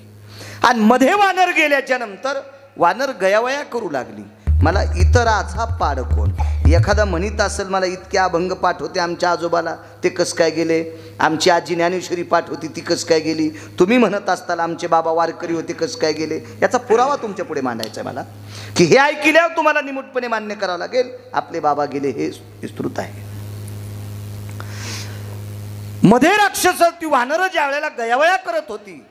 आणि मध्ये वानर गेल्याच्या नंतर वानर गयावया करू लागली, मला इतराचा पाड कोण. एखादा म्हणत असेल, मला इतके अभंग पाठ होते आमच्या आजोबाला, ते कस काय गेले. आमची आजी ज्ञानेश्वरी पाठ होती, ती कस काय गेली. तुम्ही म्हणत असताल आमचे बाबा वारकरी होते, कस काय गेले. याचा पुरावा तुमच्या पुढे मांडायचा आहे मला, की हे ऐकल्यावर तुम्हाला निमूटपणे मान्य करावं लागेल आपले बाबा गेले, हे विस्तृत आहे. मध्ये राक्षस ती वानर ज्या वेळेला गयावया करत होती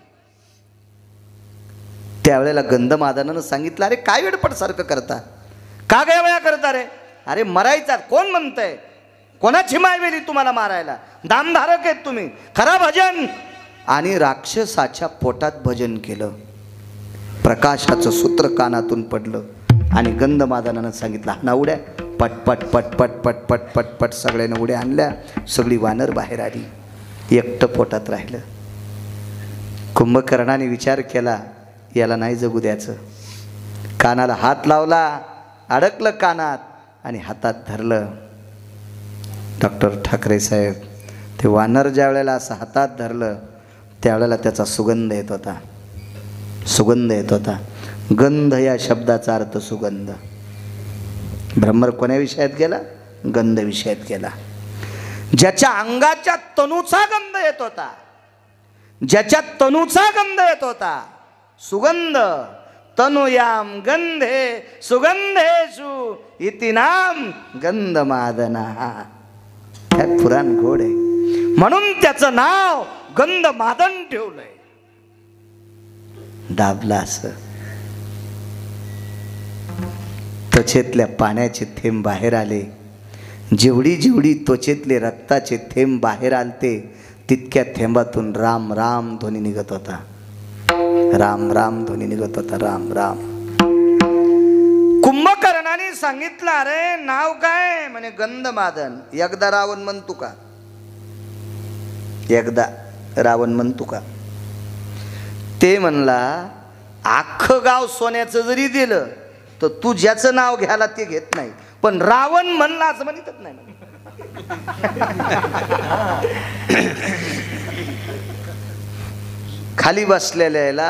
त्यावेळेला गंधमादनानं सांगितलं, अरे काय वेडपट सारखं करता, का गयावया करता रे. अरे मरायचा कोण म्हणतंय, कोणाची मायवेली तुम्हाला मारायला, दामधारक आहेत तुम्ही, खरा भजन. आणि राक्षसाच्या पोटात भजन केलं. प्रकाशाचं सूत्र कानातून पडलं आणि गंधमादनानं सांगितलं, ना उड्या, पटपट पटपट पटपट पटपट सगळ्यानं उड्या आणल्या. सगळी वानर बाहेर आली, एकटं पोटात राहिलं. कुंभकर्णाने विचार केला, याला नाही जगू द्यायचं. कानाला हात लावला, अडकलं कानात आणि हातात धरलं. डॉक्टर ठाकरे साहेब, ते वानर ज्या वेळेला असं हातात धरलं त्यावेळेला त्याचा सुगंध येत होता, सुगंध येत होता. गंध या शब्दाचा अर्थ सुगंध. भ्रमर कोण्या विषयात गेला, गंध विषयात गेला. ज्याच्या अंगाच्या तनूचा गंध येत होता, ज्याच्या तनूचा गंध येत होता, सुगंध. तनुयाम गंधे सुगंधेषु इति नाम गंधमादना. काय पुराण गोड आहे, म्हणून त्याचं नाव गंधमादन ठेवलंय. दाबला असं त्वचेतल्या पाण्याचे थेंब बाहेर आले. जेवढी जेवढी त्वचेतले रक्ताचे थेंब बाहेर आलते तितक्या थेंबातून राम राम ध्वनी निघत होता, राम राम ध्वनी निघत होता, राम राम. कुंभकर्णाने सांगितलं, अरे नाव काय, म्हणे गंधमादन. एकदा रावण म्हणतो का, एकदा रावण म्हणतो का. ते म्हणला, अख्खं गाव सोन्याचं जरी दिलं तर तू ज्याचं नाव घ्यायला ते घेत नाही, पण रावण म्हणला असं म्हणतच नाही. खाली बसलेल्याला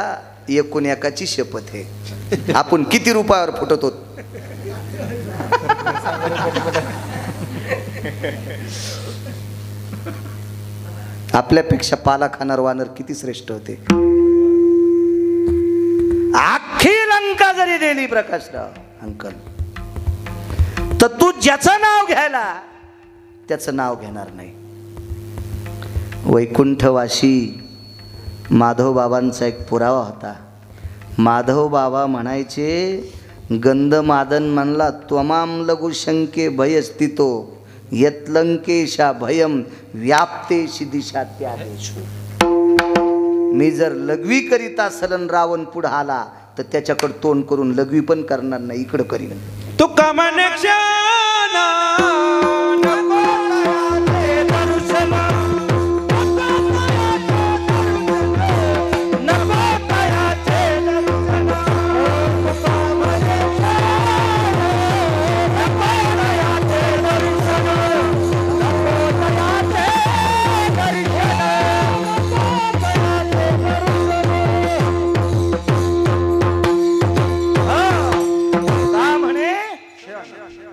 एकूण एकाची शपथ आहे, आपण किती रुपयावर फुटतो. आपल्यापेक्षा पाला खाणार वानर किती श्रेष्ठ होते. अख्खी लंका जरी दिली प्रकाशराव अंकल, तर तू ज्याचं नाव घ्यायला त्याचं नाव घेणार नाही. वैकुंठवासी माधव बाबांचा एक पुरावा होता. माधव बाबा म्हणायचे, गंधमादन म्हणला, त्वमाम लघुशंके भयस्थितो यत्लंकेशा भयम व्याप्तेशी दिशा त्यादेशु. मी जर लघवी करीत असेल रावण पुढे आला तर त्याच्याकडे तोंड करून लघवी पण करणार नाही, इकडं करीन. तू कमने क्षणा नको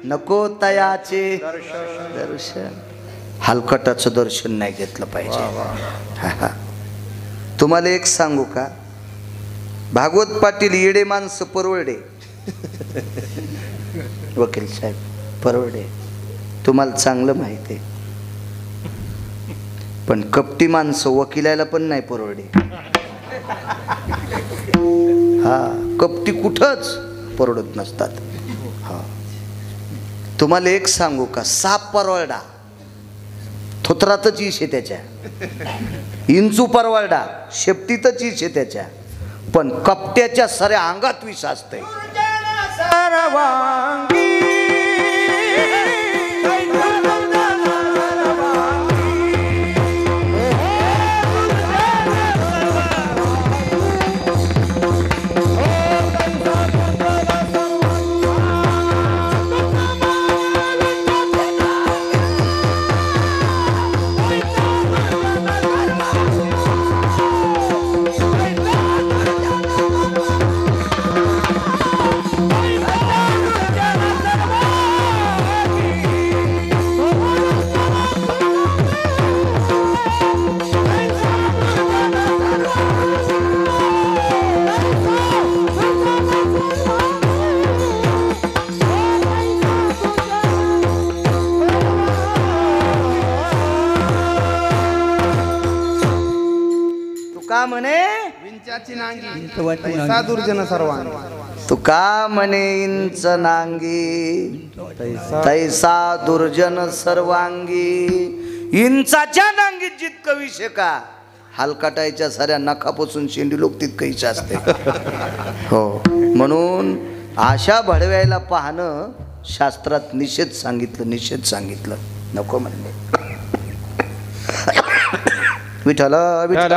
नको तयाचे दर्शन. हलकटाचं दर्शन नाही घेतलं पाहिजे. तुम्हाला एक सांगू का, भागवत पाटील येडे माणसं परवडे. वकील साहेब परवडे, तुम्हाला चांगलं माहिती आहे. पण कपटी माणसं वकिलाला पण नाही परवडे. हा, कपटी कुठंच परवडत नसतात. हा, तुम्हाला एक सांगू का, साप परवडा थोत्रातच ईश आहे त्याच्या, इंचू परवडा शेपटीतच ईश आहे त्याच्या, पण कपट्याच्या साऱ्या अंगात विष असते. तुका म्हणे विंचाची नांगी पैसा दुर्जन सर्वांगी. तुका म्हणे इंच नांगी तैसा दुर्जन सर्वांगी. इंचाच्या नांगीत जितकं विषय का, हलकाटायच्या साऱ्या नखापासून शेंडी लोक तितकं इच्छा असते. हो, म्हणून आशा भडव्याला पाहणं शास्त्रात निषेध सांगितलं, निषेध सांगितलं. नको म्हणले. विठ्ठल विठ्ठल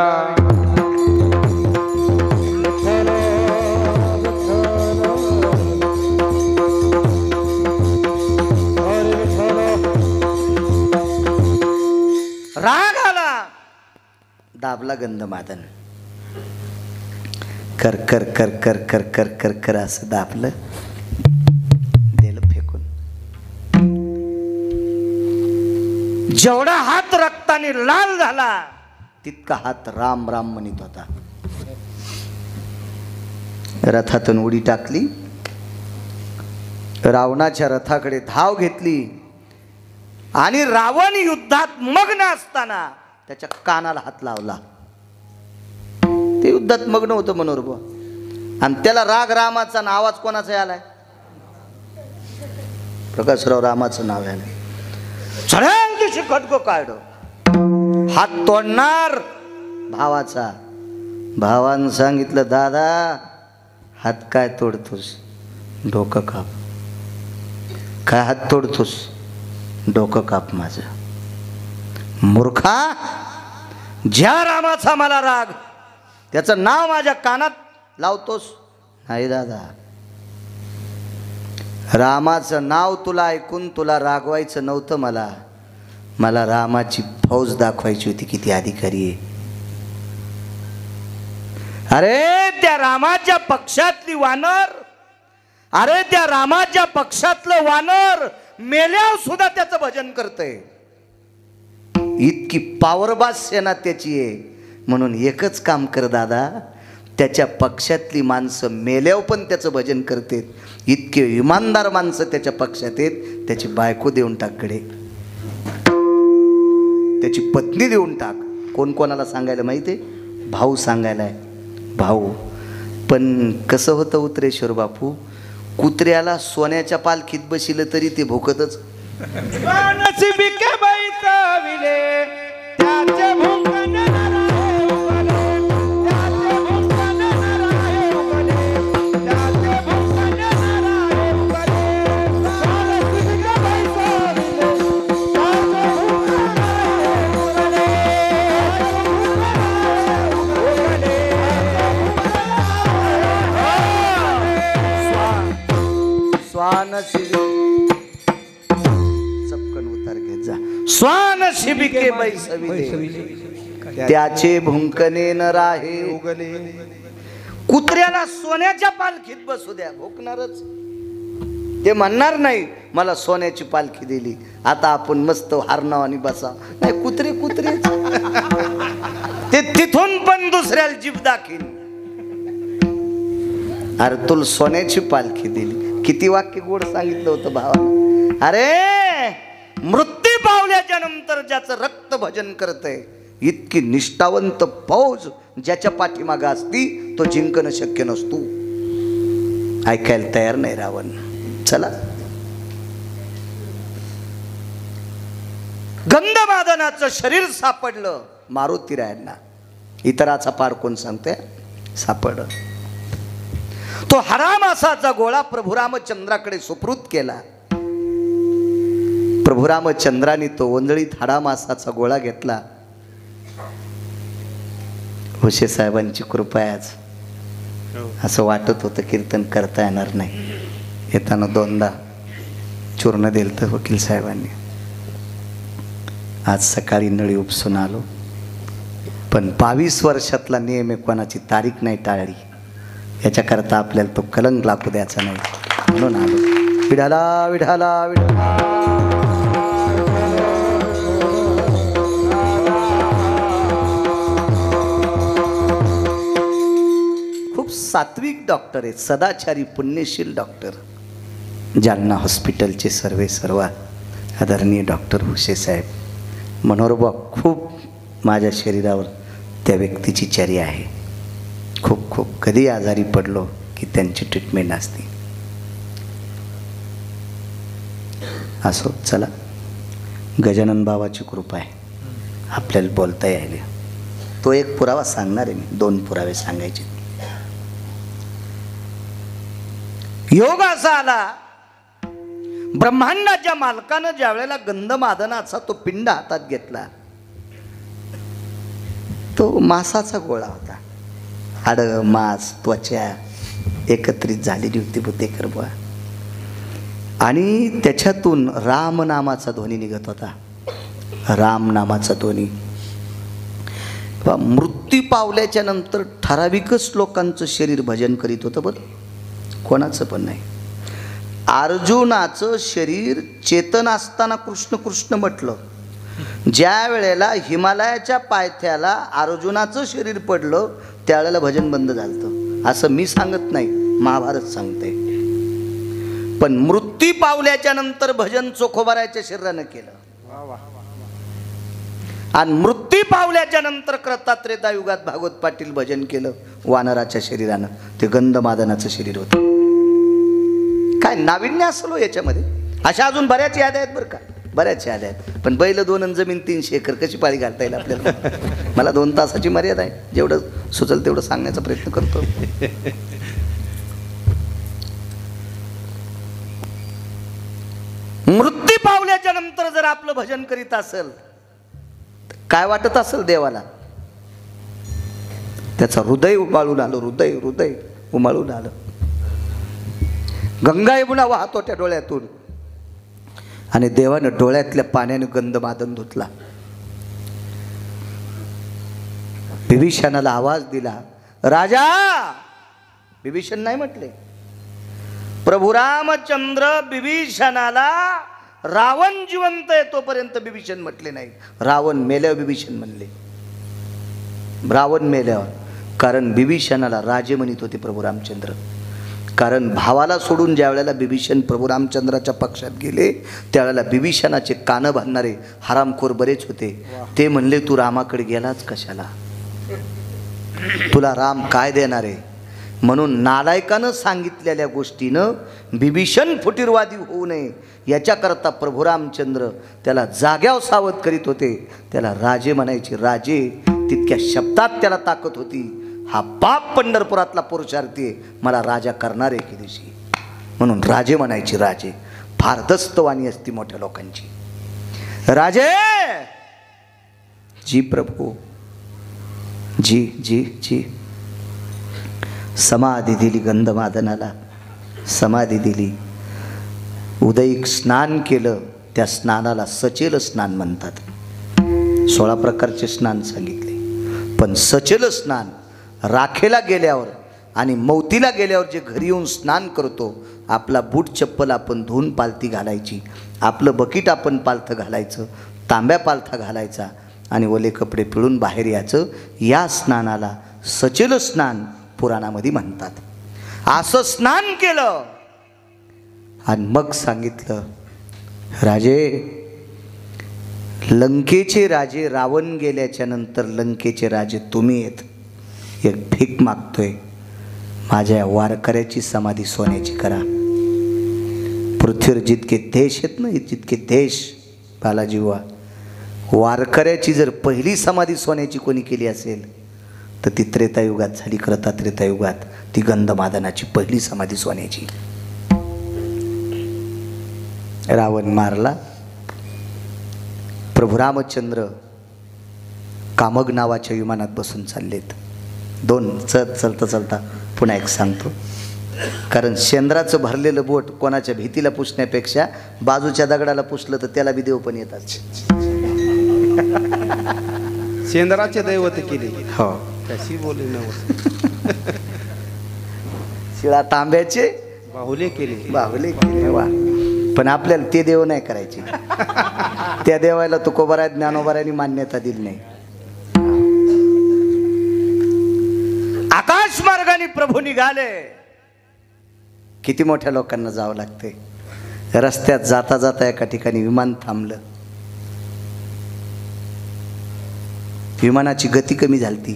राग आला, दाबला गंधमादन. कर कर कर कर कर कर कर कर असं दाबलं, दिलं फेकून. जेवढा हात रक्ताने लाल झाला तितका हात राम राम म्हणत होता. रथातून उडी टाकली, रावणाच्या रथाकडे धाव घेतली आणि रावण युद्धात मग्न असताना त्याच्या कानाला हात लावला. ते युद्धात मग्न होतं मनोरभ, आणि त्याला राग रामाचा आवाज कोणाचा आलाय? प्रकाशराव रामाचं नाव आलंय. चढेल दिवशी खटको काढ, हात तोडणार भावाचा. भावानं सांगितलं, दादा हात काय तोडतोस? डोकं काप. काय हात तोडतोस? डोकं काप माझं. मूर्खा, ज्या रामाचा मला राग त्याचं नाव माझ्या कानात लावतोस? नाही दादा, रामाचं नाव तुला ऐकून तुला रागवायचं नव्हतं, मला रामाची फौज दाखवायची होती किती अधिकारी आहे. अरे त्या रामाच्या पक्षातली वानर, अरे त्या रामाच्या पक्षातलं वानर मेल्यावर सुद्धा त्याचं भजन करतंय. इतकी पावरबाज सेना त्याची आहे. म्हणून एकच काम कर दादा, त्याच्या पक्षातली माणसं मेल्यावर पण त्याचं भजन करतात. इतके इमानदार माणसं त्याच्या पक्षात आहेत. त्याची बायको देऊन टाक कडे, त्याची पत्नी देऊन टाक. कोण कोणाला सांगायला माहिती आहे? भाऊ सांगायलाय, भाऊ. पण कसं होतं उतरेश्वर बापू, कुत्र्याला सोन्याच्या पालखीत बसिलं तरी ते भोकतच. चपकन उतार घेत जा. स्वान शिबिके बैसविले, त्याचे भुंकणे न राहे उगले. कुत्र्याला सोन्याच्या पालखीत बसू द्या, भोकणारच. ते म्हणणार नाही मला सोन्याची पालखी दिली, आता आपण मस्त हारनाव आणि बसा. नाही, कुत्रे कुत्रे ते तिथून पण दुसऱ्याला जीभ दाखीन. अरे तुला सोन्याची पालखी दिली, किती वाक्य गोड सांगितलं होतं भावानं. अरे मृत्यू पावल्याच्या नंतर ज्याचं रक्त भजन करतंय, इतकी निष्ठावंत फौज ज्याच्या पाठीमागं असती, तो जिंकणं शक्य नसतो. ऐकायला तयार नाही रावण. चला, गंधमादनाचं शरीर सापडलं मारुतीरायांना. इतराचा पार कोण सांगते? सापडलं. तो हाडामासाचा गोळा प्रभू रामचंद्राकडे सुपूर्द केला. प्रभू रामचंद्राने तो ओंजळीत हाडामासाचा गोळा घेतला. होशे साहेबांची कृपा आहे आज. असं वाटत होतं कीर्तन करता येणार नाही. येताना दोनदा चूर्ण दिलं तर वकील साहेबांनी. आज सकाळी नळी उपसून आलो, पण 22 वर्षातला नियम आहे, कोणाची तारीख नाही टाळली. याच्याकरता आपल्याला तो कलंक लागू द्यायचा नाही, म्हणून आलो. विठाला विठाला विठाला. खूप सात्विक डॉक्टर आहेत, सदाचारी पुण्यशील डॉक्टर. जालना हॉस्पिटलचे सर्व आदरणीय डॉक्टर हुशे साहेब. मनोरबा खूप माझ्या शरीरावर त्या व्यक्तीची चर्या आहे. खूप खूप कधी आजारी पडलो की त्यांची ट्रीटमेंट असते. असो, चला, गजानन बाबाची कृपा आहे, आपल्याला बोलता यायला. तो एक पुरावा सांगणार आहे मी, 2 पुरावे सांगायचे. योग असा आला, ब्रह्मांडाच्या मालकानं ज्या वेळेला गंधमादनाचा तो पिंड हातात घेतला, तो मांसाचा गोळा होता. हाड, मांस, त्वचा एकत्रित झालेली होती बुद्धेकर बुवा. आणि त्याच्यातून राम नामाचा ध्वनी निघत होता. राम नामाचा ध्वनी. मृत्यू पावल्याच्या नंतर ठराविकच लोकांचं शरीर भजन करीत होतं, बरं, कोणाचं पण नाही. अर्जुनाचं शरीर चेतन असताना कृष्ण कृष्ण म्हटलं. ज्या वेळेला हिमालयाच्या पायथ्याला अर्जुनाचं शरीर पडलं, त्यावेळेला भजन बंद झालं. असं मी सांगत नाही, महाभारत सांगते. पण मृत्यू पावल्याच्या नंतर भजन चोखोबाराच्या शरीरानं केलं. आणि मृत्यू पावल्याच्या नंतर कृतात्रेता युगात भागवत पाटील भजन केलं वानराच्या शरीरानं. ते गंधमादनाचं शरीर होतं. काय नाविन्य असलो याच्यामध्ये. अशा अजून बऱ्याच याद्या आहेत बरं का, बऱ्याच याद्या आहेत. पण बैल 2 आणि जमीन 300 एकर कशी पाळी घालता येईल आपल्याला? मला 2 तासाची मर्यादा आहे, जेवढं सुचल तेवढं सांगण्याचा प्रयत्न करतो. मृत्यू पावल्याच्या नंतर जर आपलं भजन करीत असेल, काय वाटत असेल देवाला? त्याचं हृदय उमाळून आलं, हृदय उमाळून आलं. गंगा यमुना वाहतो त्या डोळ्यातून. आणि देवानं डोळ्यातल्या पाण्याने गंधमादन धुतला. विभीषणाला आवाज दिला, राजा. विभीषण नाही म्हटले. प्रभू रामचंद्र विभीषणाला रावण जिवंत आहे तोपर्यंत विभीषण म्हटले नाही. रावण मेल्यावर विभीषण म्हणले. रावण मेल्यावर. कारण विभीषणाला राजे म्हणत होते प्रभू रामचंद्र. कारण भावाला सोडून ज्या वेळेला विभीषण प्रभू रामचंद्राच्या पक्षात गेले, त्यावेळेला विभीषणाचे कानं बांधणारे हरामखोर बरेच होते. ते म्हणले, तू रामाकडे गेलाच कशाला? तुला राम काय देणार आहे? म्हणून नालायकानं सांगितलेल्या गोष्टीनं विभीषण फुटीरवादी होऊ नये याच्याकरता प्रभू रामचंद्र त्याला जाग्यावर सावध करीत होते. त्याला राजे म्हणायचे. राजे तितक्या शब्दात त्याला ताकद होती. हा बाप पंढरपुरातला पुरुषार्थी आहे, मला राजा करणार आहे की दिवशी, म्हणून राजे म्हणायचे. राजे फार दस्तवाणी असती मोठ्या लोकांची. राजे जी प्रभू, जी जी जी. समाधी दिली गंधमादनाला, समाधी दिली. उदयिक स्नान केलं. त्या स्नानाला सचेल स्नान म्हणतात. 16 प्रकारचे स्नान सांगितले, पण सचेल स्नान राखेला गेल्यावर आणि मौतीला गेल्यावर जे घरी येऊन स्नान करतो, आपला बूट चप्पल आपण धुवून पालथी घालायची, आपलं बकीट आपण पालथं घालायचं, तांब्या पालथा घालायचा आणि ओले कपडे पिळून बाहेर यायचं. या स्नानाला सचेल स्नान पुराणामध्ये म्हणतात. असं स्नान केलं आणि मग सांगितलं, राजे, लंकेचे राजे रावण गेल्याच्या नंतर लंकेचे राजे तुम्ही आहेत. एक भीक मागतोय, माझ्या वारकऱ्याची समाधी सोन्याची करा. पृथ्वीवर जितके देश आहेत ना, जितके देश बालाजीवा, वारकऱ्याची जर पहिली समाधी सोन्याची कोणी केली असेल तर ती त्रेतायुगात झाली. करता त्रेतायुगात ती गंधमादनाची पहिली समाधी सोन्याची. रावण मारला. प्रभू रामचंद्र कामग नावाच्या विमानात बसून चाललेत. चलता चलता पुन्हा एक सांगतो, कारण शेंद्राचं भरलेलं बोट कोणाच्या भीतीला पुसण्यापेक्षा बाजूच्या दगडाला पुसलं तर त्याला बी देव पण येतात. शेंद्राचे दैवत केले. हो, कशी बोलली नव्हतं. शिळा तांब्याचे बाहुले केले. बाहुले केले. वा, पण आपल्याला ते देव नाही करायचे. त्या देवाला तुकोबाराय ज्ञानोबारायांनी मान्यता दिली नाही. आकाश मार्गाने प्रभू निघाले. किती मोठ्या लोकांना जावं लागते. रस्त्यात जाता जाता एका ठिकाणी विमान थांबलं. विमानाची गती कमी झाली.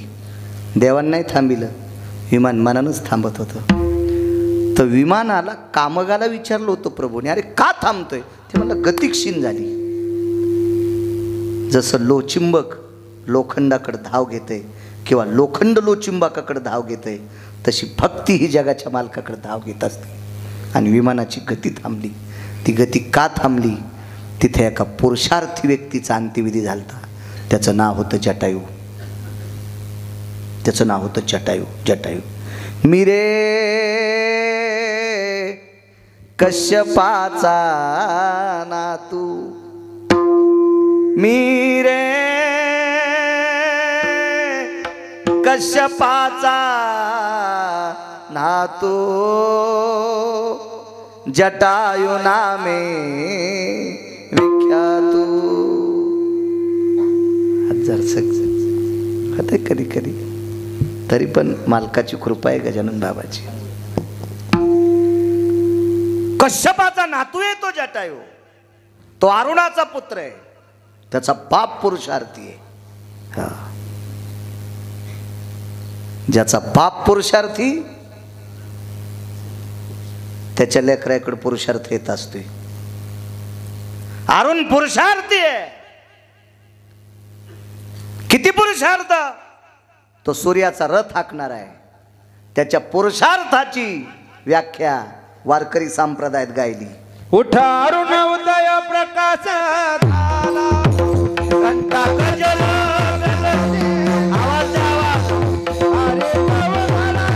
देवांना नाही थांबिलं, विमान मनानच थांबत होतं. तर विमानाला कामगाला विचारलं होतं प्रभूने, अरे का थांबतोय? ते म्हणलं गती क्षीण झाली. जसं लोचिंबक लोखंडाकडे धाव घेते किंवा लोखंड लोचिंबकाकडे धाव घेते, तशी भक्ती ही जगाच्या मालकाकडे धाव घेत असते. आणि विमानाची गती थांबली. ती गती का थांबली? तिथे एका पुरुषार्थी व्यक्तीचा अंत्यविधी झाला. त्याचं नाव होतं जटायू. त्याचं नाव होतं जटायू. जटायू मिरे कश्यपाचा नातू, मिरे कश्यपाचा नातू, जटायू नामे विख्यातू. हजार होते कधी कधी, तरी पण मालकाची कृपा आहे गजानन बाबाची. कश्यपाचा नातू आहे तो जटायू. तो अरुणाचा पुत्र आहे. त्याचा बाप पुरुषार्थी आहे. हा, ज्याचा बाप पुरुषार्थी त्याच्या लेकराकडे पुरुषार्थ येत असतोय. अरुण पुरुषार्थी आहे. किती पुरुषार्थ? तो सूर्याचा रथ हाकणार आहे. त्याच्या पुरुषार्थाची व्याख्या वारकरी संप्रदायात गायली. उठा अरुण उदय प्रकाश झाला, घंटा गजर गजते, आवाज द्यावा, अरे नवनाला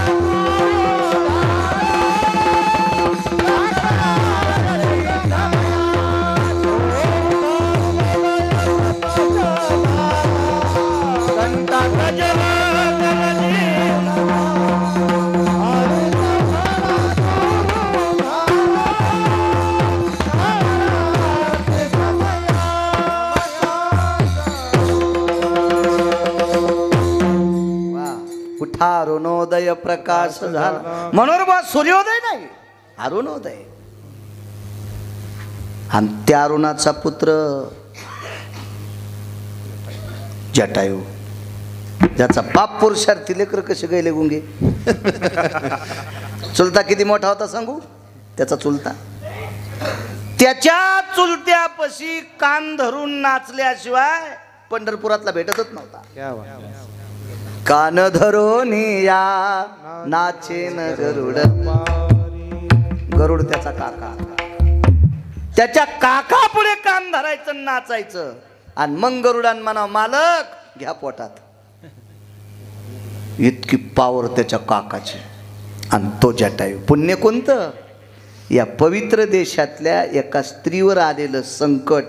घंटा गजर अरुणोदय प्रकाश झाला. मनोरमा सूर्योदय नाही, अरुणोदय. आणि त्या अरुणाचा पुत्र जटायू, ज्याचा बाप पुरुषार्थी. लेकर कसे गेले गुंगे. चुलता किती मोठा होता सांगू? त्याचा चुलता त्याच्या चुलत्यापाशी कान धरून नाचल्याशिवाय पंढरपुरातला भेटतच नव्हता. कान धरून या नाचेन गरुड. गरुड त्याचा काका. त्याच्या काका पुढे कान धरायचं, नाचायचं. आणि मग गरुडान म्हणा, मालक घ्या पोटात. इतकी पावर त्याच्या काकाची. आणि तो जटायू. पुण्य कोणतं? या पवित्र देशातल्या एका स्त्रीवर आलेलं संकट,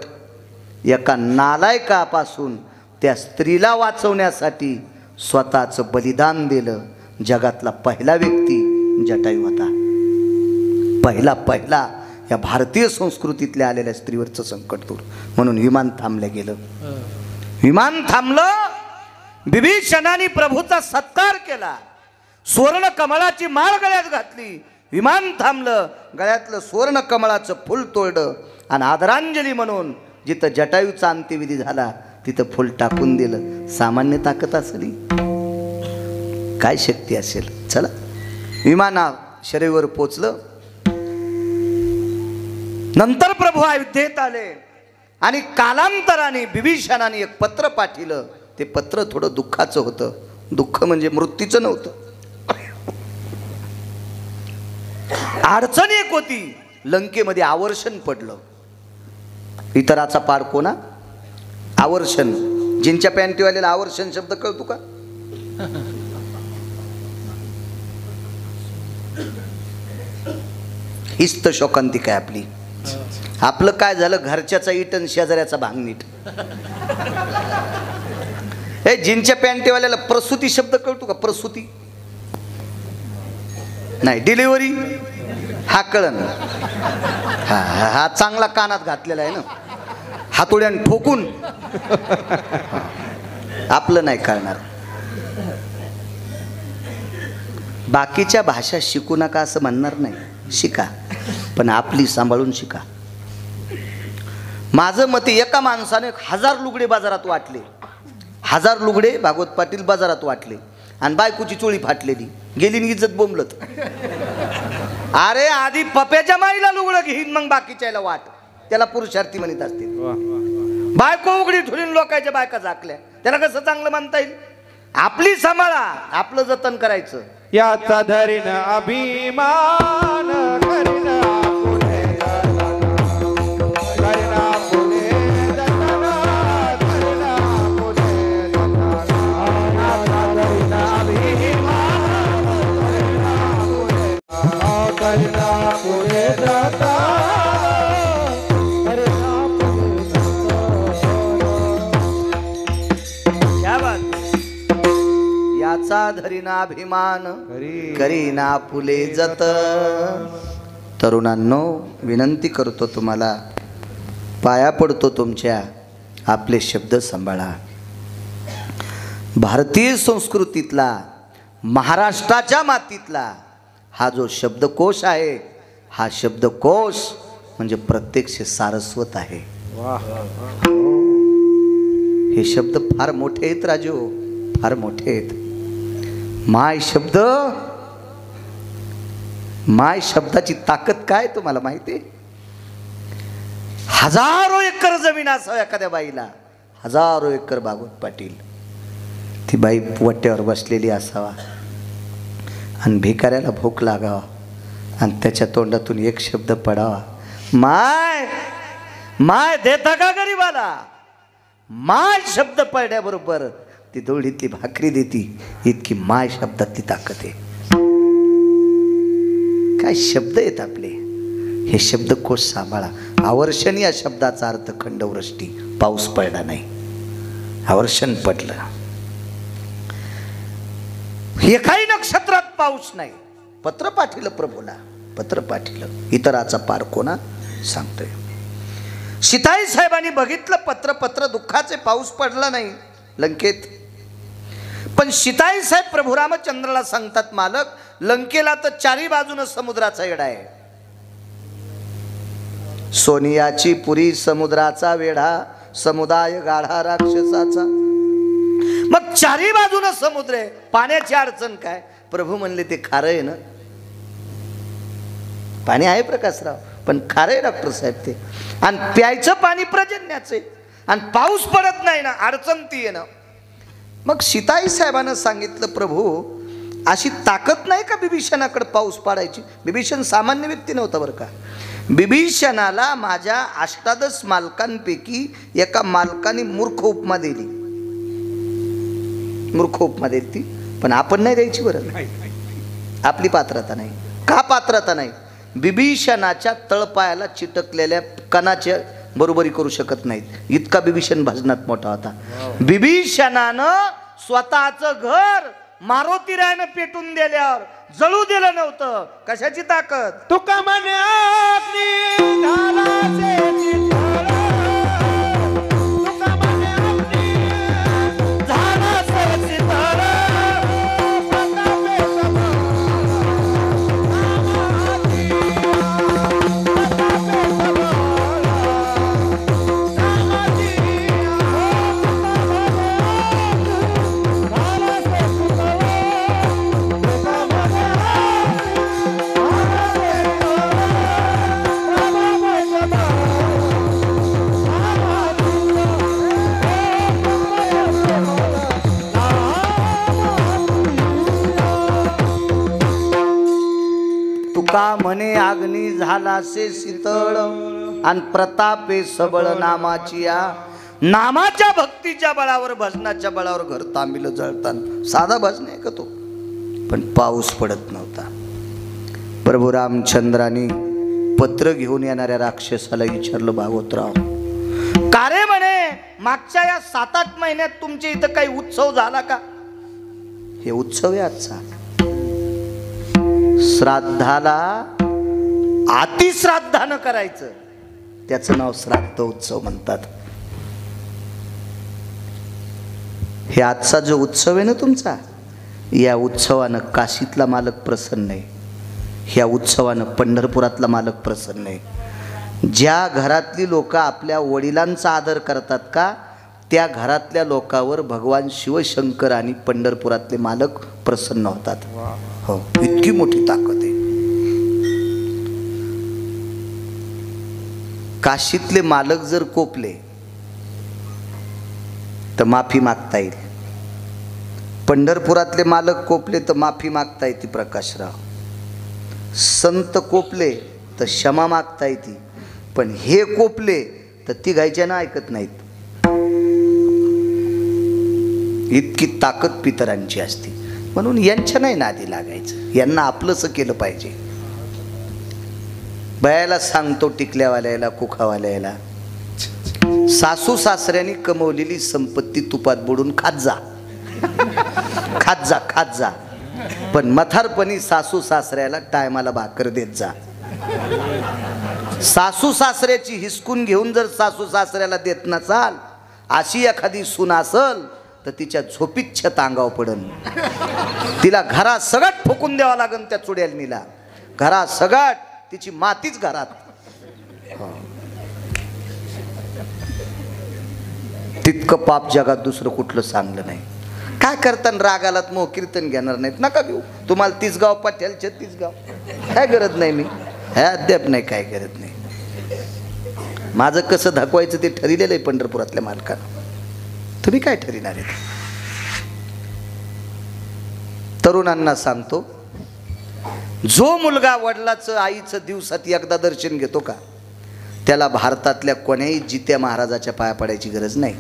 एका नालायकापासून त्या स्त्रीला वाचवण्यासाठी स्वतःचं बलिदान दिलं. जगातला पहिला व्यक्ती जटायू होता. पहिला या भारतीय संस्कृतीतल्या आलेल्या स्त्रीवरचं संकट दूर म्हणून विमान थांबलं गेलं. विमान थांबलं. विभीषणाने प्रभूचा सत्कार केला. सुवर्ण कमळाची माळ गळ्यात घातली. विमान थांबलं. गळ्यातलं सुवर्ण कमळाचं फुल तोडलं आणि आदरांजली म्हणून जिथं जटायूचा अंत्यविधी झाला तिथं फुल टाकून दिलं. सामान्य ताकद असली काय शक्ती असेल. चला विमाना शरीरावर पोचलं. नंतर प्रभू अयोध्येत आले आणि कालांतराने विभीषणाने एक पत्र पाठवलं. ते पत्र थोडं दुःखाचं होतं. दुःख म्हणजे मृत्यूचं नव्हतं. अडचण एक होती. लंकेमध्ये आवर्षण पडलं. इतराचा पाड कोणा आवर्षण. जिंच्या पॅन्टीवाल्याला आवर्षण शब्द कळतो का? हीच तर शोकांतिक आहे आपली. आपलं काय झालं, घरच्याचा इट आणि शेजाऱ्याचा भांगनीट. हे जिनच्या पॅन्टीवाल्याला प्रसूती शब्द कळतो का? प्रसूती नाही, डिलिव्हरी हा कळन. हा हा चांगला कानात घातलेला आहे ना, हातोड्यान ठोकून. आपलं नाही कळणार. बाकीच्या भाषा शिकू नका असं म्हणणार नाही, शिका, पण आपली सांभाळून शिका. माझं मत, एका माणसाने 1000 लुगडे बाजारात वाटले. 1000 लुगडे भागवत पाटील बाजारात वाटले आणि बायकोची चोळी फाटलेली. गेली नि इज्जत बोंबलत. अरे आधी पप्याच्या माईला लुगडं घेईन मग बाकीच्याला वाट. त्याला पुरुषार्थी म्हणत असते. बायको उघडी ठुलीन लोकांच्या बायका झाकल्या. त्याला कसं चांगलं म्हणता येईल? आपली सांभाळा, आपलं जतन करायचं. याचा धरीन अभिमान करीन पुढे करीना पुढे जाताना करीना पुढे जाताना याचा धरीन अभिमान करीना पुढे जाता करीना पुढे क्या बात. याचा धरीना अभिमान करीना फुले जत. तरुणांनो, विनंती करतो तुम्हाला, पाया पडतो तुमच्या, आपले शब्द सांभाळा. भारतीय संस्कृतीतला, महाराष्ट्राच्या मातीतला हा जो शब्दकोश आहे, हा शब्दकोश म्हणजे प्रत्यक्ष सारस्वत आहे. हे शब्द फार मोठे आहेत राजू, फार मोठे आहेत. माय शब्द, माय शब्दाची ताकद काय तुम्हाला माहिती आहे? हजारो एकर जमीन असावं एखाद्या बाईला, हजारो एकर. भागवत पाटील, ती बाई वट्यावर बसलेली असावा आणि भिकाऱ्याला भूक लागावा आणि त्याच्या तोंडातून एक शब्द पडावा, माय. माय देता का गरीबाला? माय शब्द पडल्याबरोबर ती दोडीतली भाकरी देती. इतकी माय शब्दात ती ताकद आहे. काय शब्द आहेत आपले. हे शब्दकोश सांभाळा. आवर्षण या शब्दाचा अर्थ खंडवृष्टी. पाऊस पडला नाही, आवर्षण पडलं. एकाही नक्षत्रात पाऊस नाही. पत्र पाठवलं प्रभूला, पत्र पाठवलं. इतराचा पार कोणा सांगतोय. सीताई साहेबांनी बघितलं पत्र, पत्र दुःखाचे. पाऊस पडला नाही लंकेत. पण सीताई साहेब प्रभू रामचंद्राला सांगतात, मालक, लंकेला तर चारी बाजूनं समुद्राचा वेढा आहे. सोनियाची पुरी समुद्राचा वेढा, समुदाय गाढा राक्षसाचा. मग चारी बाजूनं समुद्र आहे, पाण्याची अडचण काय? प्रभू म्हणले, ते खारं आहे ना. पाणी आहे प्रकाशराव, पण खारं आहे डॉक्टर साहेब ते. आणि प्यायचं पाणी पर्जन्याचं आहे. आणि पाऊस पडत नाही ना, अडचण ती आहे ना. मग सीताई साहेबांना सांगितलं, प्रभू अशी ताकद नाही का बिभीषणाकडे पाऊस पाडायची? बिभीषण सामान्य व्यक्ती नव्हता बरं का. बिभीषणाला माझ्या 18 मालकांपैकी एका मालकाने मूर्ख उपमा दिली. मूर्ख उपमा दिली ती, पण आपण नाही द्यायची बरं. आपली पात्रता नाही. का पात्रता नाही? बिभीषणाच्या तळपायाला चिटकलेल्या कणाच्या बरोबरी करू शकत नाहीत. इतका बिभीषण भजनात मोठा होता. बिभीषणानं स्वतःचं घर मारुती रायानं पेटून दिल्यावर जळू दिलं नव्हतं. कशाची ताकद? तुका म्हणे अग्नी झाला शेती तळ. तुका म्हणे अग्नी झाला शेती तळ. प्रतापे सबळ नामाची. प्रतापे सबळ नामाची. झाला शेती तळ. तुका म्हणे अग्नी झाला से शीतळ आणि प्रतापे सबळ नामाची. या नामाच्या भक्तीच्या बळावर, भजनाच्या बळावर घर तांबिलं जळताना. साधा भजन आहे का तो? पण पाऊस पडत नव्हता. प्रभू रामचंद्राने पत्र घेऊन येणाऱ्या राक्षसाला विचारलं, भागवतराव का रे म्हणे मागच्या या 7-8 महिन्यात तुमच्या इथं काही उत्सव झाला का? हे उत्सव आहे आजचा. श्राद्धाला अतिश्राद्धानं करायचं, त्याचं नाव श्राद्ध उत्सव म्हणतात. हे आजचा जो उत्सव आहे ना तुमचा, या उत्सवानं काशीतला मालक प्रसन्न आहे. ह्या उत्सवानं पंढरपुरातला मालक प्रसन्न आहे. ज्या घरातली लोक आपल्या वडिलांचा आदर करतात का, त्या घरातल्या लोकांवर भगवान शिवशंकर आणि पंढरपुरातले मालक प्रसन्न होतात. हो, इतकी मोठी ताकद आहे. काशीतले मालक जर कोपले तर माफी मागता येईल. पंढरपुरातले मालक कोपले तर माफी मागता येते प्रकाशराव. संत कोपले तर क्षमा मागता येते. पण हे कोपले तर ती गायच्यानं ऐकत नाहीत. इतकी ताकद पितरांची असते. म्हणून यांच्या नाही नादी लागायचं, यांना आपलंसं केलं पाहिजे. बयाला सांगतो, टिकल्यावाल्याला, कुखावाल्याला, सासू सासऱ्यांनी कमवलेली संपत्ती तुपात बुडून खात जा, खात जा, खात जा. पण म्हातारपणी सासू सासऱ्याला टायमाला भाकर देत जा. सासू सासऱ्याची हिसकून घेऊन जर सासू सासऱ्याला देत नसाल, अशी एखादी सून असल तर तिच्या झोपीत छत अंगावर पडन. तिला घरात सगळ्यात ठोकून द्यावा लागन. त्या चुड्यालनीला घरात सगळ्यात, तिची मातीच घरात. तितकं पाप जगात दुसरं कुठलं चांगलं नाही. काय करताना रागालात मग कीर्तन घेणार नाहीत, नका घेऊ. तुम्हाला 30 गाव पाठ्याल, 36 गाव काय करत नाही मी, हे अद्याप नाही, काय करत नाही. माझं कसं दाखवायचं ते ठरलेलं आहे पंढरपुरातल्या मालकानं. तुम्ही काय ठरविणार आहे? तरुणांना सांगतो, जो मुलगा वडिलाचं आईचं दिवसात एकदा दर्शन घेतो का, त्याला भारतातल्या कोण्याही जित्या महाराजाच्या पाया पडायची गरज नाही.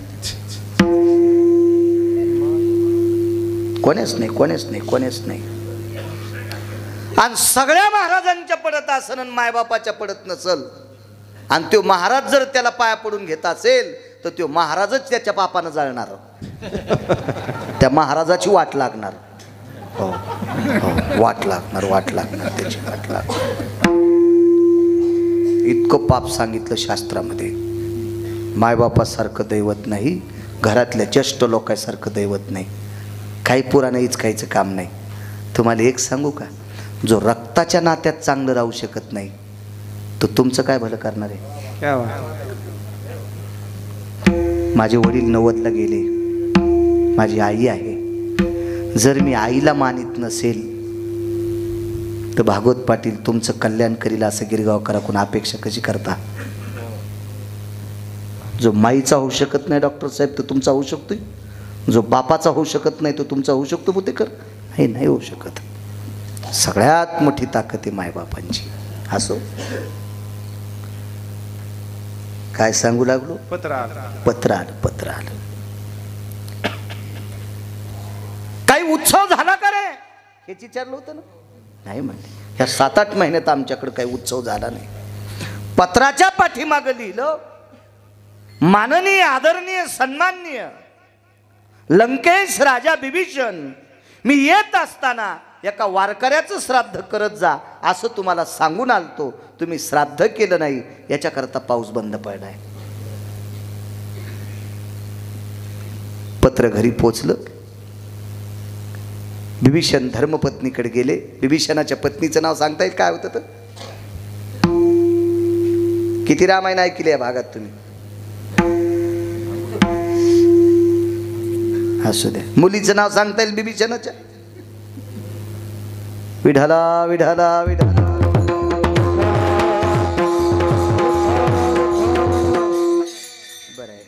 कोणीच नाही, कोणीच नाही, कोणीच नाही. आणि सगळ्या महाराजांच्या पडत असन आणि मायबापाच्या पडत नसल, आणि तो महाराज जर त्याला पाया पडून घेत असेल तर तो महाराजच त्याच्या पापानं जाळणार. त्या महाराजाची वाट लागणार. हो, हो, वाट लागणार, वाट लागणार, त्याची वाट लागणार. इतकं पाप सांगितलं शास्त्रामध्ये. मायबापासारखं दैवत नाही, घरातल्या ज्येष्ठ लोकांसारखं दैवत नाही. काही पुराणं इचकायचं काम नाही. तुम्हाला एक सांगू का, जो रक्ताच्या नात्यात चांगलं राहू शकत नाही तो तुमचं काय भलं करणार आहे? क्या बात. माझे वडील 90ला गेले, माझी आई आहे. जर मी आईला मानित नसेल तर भागवत पाटील तुमचं कल्याण करील असं गिरगावकराकडून अपेक्षा कशी करता? जो माईचा होऊ शकत नाही डॉक्टर साहेब, तो तुमचा होऊ शकतोय. जो बापाचा होऊ शकत नाही तो तुमचा होऊ शकतो बुद्धेकर? हे नाही होऊ शकत. सगळ्यात मोठी ताकद आहे मायबापांची. असो, काय सांगू लागलो? पत्र आलं. पत्र आलं, पत्र आलं. काही उत्सव झाला का रे हेच विचारलं होतं ना? नाही म्हणले. ह्या 7-8 महिन्यात आमच्याकडे काही उत्सव झाला नाही. पत्राच्या पाठीमागं लिहिलं, माननीय, आदरणीय, सन्माननीय लंकेश राजा बिभीषण मी येत असताना एका वारकऱ्याचं श्राद्ध करत जा असं तुम्हाला सांगून आलतो, तुम्ही श्राद्ध केलं नाही, याच्याकरता पाऊस बंद पडलाय. पत्र घरी पोचलं. विभीषण धर्मपत्नीकडे गेले. विभीषणाच्या पत्नीचं नाव सांगता येईल काय होतं तर? किती रामायण ऐकले या भागात तुम्ही? असू द्या. मुलीचं नाव सांगता येईल विभीषणाच्या? विढाला विढाला विढाला. बरं आहे.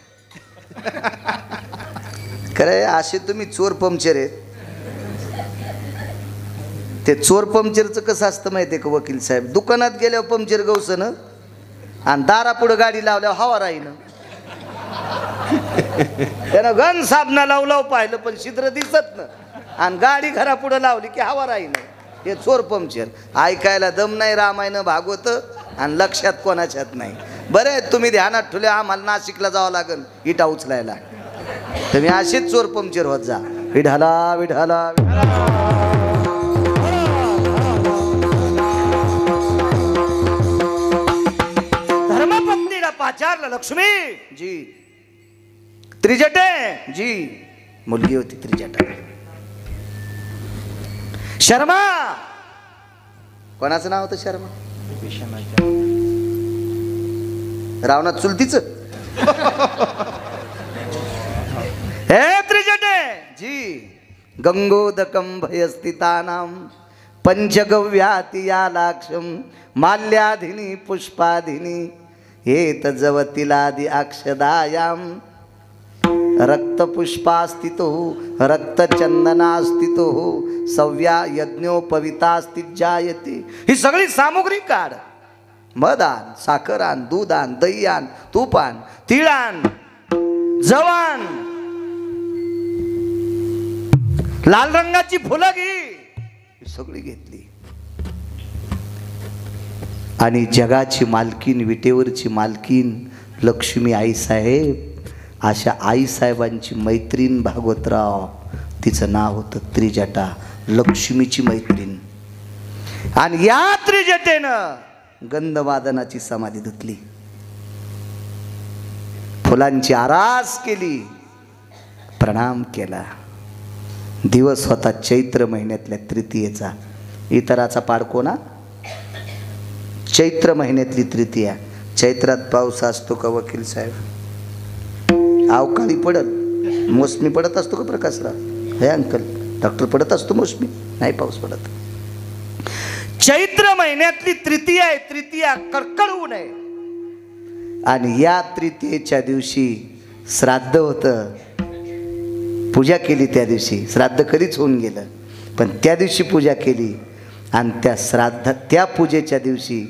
खरंय असे तुम्ही चोर पंक्चर आहेत. ते चोर पंक्चरचं कसं असतं माहिती आहे का वकील साहेब? दुकानात गेल्यावर पंक्चर गवसनं आणि दारापुढं गाडी लावल्यावर हवा राहीनं. त्यानं गण साबणा लावलाव पाहिलं पण छिद्र दिसत ना, आणि गाडी घरापुढं लावली की हवा राहीनं. हे चोर पंक्चर. ऐकायला दम नाही रामायण भागवत आणि लक्षात कोणाच्यात नाही. बरं आहे तुम्ही ध्यानात ठेवले. आम्हाला नाशिकला जावं लागेल इटा उचलायला. तुम्ही असेच चोर पंक्चर होत जा. विढाला विढाला धर्मपत्नीला पाचारलं. लक्ष्मी जी. त्रिजटे जी. मुलगी होती त्रिजटा. शर्मा. कोणाचं नाव होतं शर्मा? रावणात चुलतीचं. हे त्रिजटे जी. गंगोदकं भयस्थितानां पंचगव्याति यालाक्षं माल्याधिनी पुष्पाधिनी हेत जवतिलादि अक्षदायां रक्तपुष्पास्थितो रक्तचंदनास्थितो सव्या यज्ञोपवितास्तिजायते. ही सगळी सामुग्री काढ. मध आण, साखर आण, दूध आण, दही आण, तूप आण, तीळ आण, जवान, लाल रंगाची फुलं घे. ही सगळी घेतली आणि जगाची मालकीन, विटेवरची मालकीन लक्ष्मी आई साहेब, अशा आई साहेबांची मैत्रीण भागवतराव, तिचं नाव होतं त्रिजटा. लक्ष्मीची मैत्रीण. आणि या त्रिजटेनं गंधवादनाची समाधी धुतली, फुलांची आरास केली, प्रणाम केला. दिवस होता चैत्र महिन्यातल्या तृतीयेचा. इतराचा पाडको ना, चैत्र महिन्यातली तृतीया. चैत्रात पाऊस असतो का वकील साहेब? अवकाळी पडत, मोसमी पडत असतो का प्रकाशराव? हे अंकल डॉक्टर पडत असतो मोसमी? नाही पाऊस पडत. चैत्र महिन्यातली तृतीया आहे. तृतीया कडकड ऊन आहे. आणि या तृतीयेच्या दिवशी श्राद्ध होतं. पूजा केली त्या दिवशी. श्राद्ध कधीच होऊन गेलं पण त्या दिवशी पूजा केली. आणि त्या श्राद्ध, त्या पूजेच्या दिवशी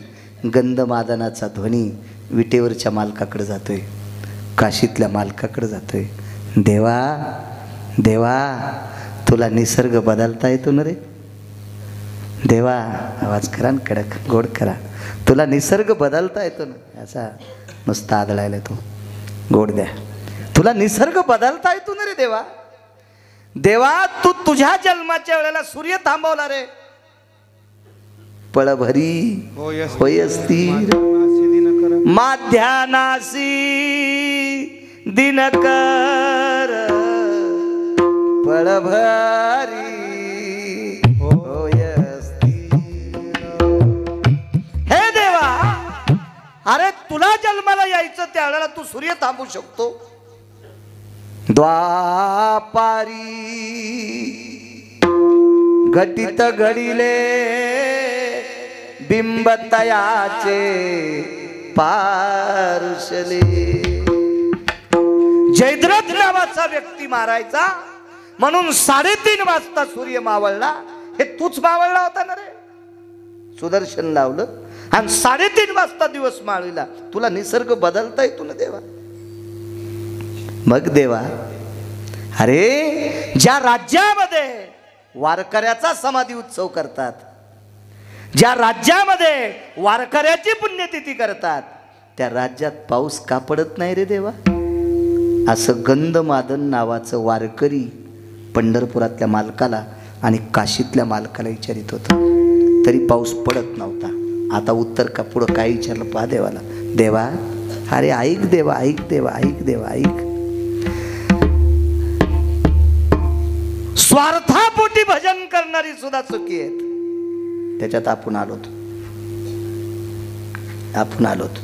गंधमादनाचा ध्वनी विटेवरच्या मालकाकडे जातोय, काशीतल्या मालकाकडे जातोय. देवा देवा तुला निसर्ग बदलता येतो ना रे देवा. आवाज करा ना कडक, गोड करा. तुला निसर्ग बदलता येतो ना. असा नुसता आदळायला तो गोड द्या. तुला निसर्ग बदलता येतो ना रे देवा. देवा तू तुझ्या जन्माच्या वेळेला सूर्य थांबवला रे. पळभरी होय स्थिर माध्यानासी दिनकर पळभरी होय स्थिर. हे देवा, अरे तुला जन्माला यायचं त्यावेळेला तू सूर्य थांबू शकतो. द्वापारी घटित घडिले बिंबतयाचे पारुषले. जयद्रथ नावाचा व्यक्ती मारायचा म्हणून 3:30 वाजता सूर्य मावळला. हे तूच मावळला होता ना रे. सुदर्शन लावलं आणि 3:30 वाजता दिवस माळविला. तुला निसर्ग बदलता येतो ना देवा. मग देवा, अरे ज्या राज्यामध्ये वारकऱ्याचा समाधी उत्सव करतात, ज्या राज्यामध्ये वारकऱ्याची पुण्यतिथी करतात, त्या राज्यात पाऊस का पडत नाही रे देवा? असं गंधमादन नावाचं वारकरी पंढरपुरातल्या मालकाला आणि काशीतल्या मालकाला विचारित होतं. तरी पाऊस पडत नव्हता. आता उत्तर का पुढं काय विचारलं पहा देवाला. देवा, अरे ऐक देवा, ऐक देवा, ऐक देवा, ऐक. स्वार्थापोटी भजन करणारी सुद्धा चुकी आहेत. त्याच्यात आपण आलोत, आपण आलोत.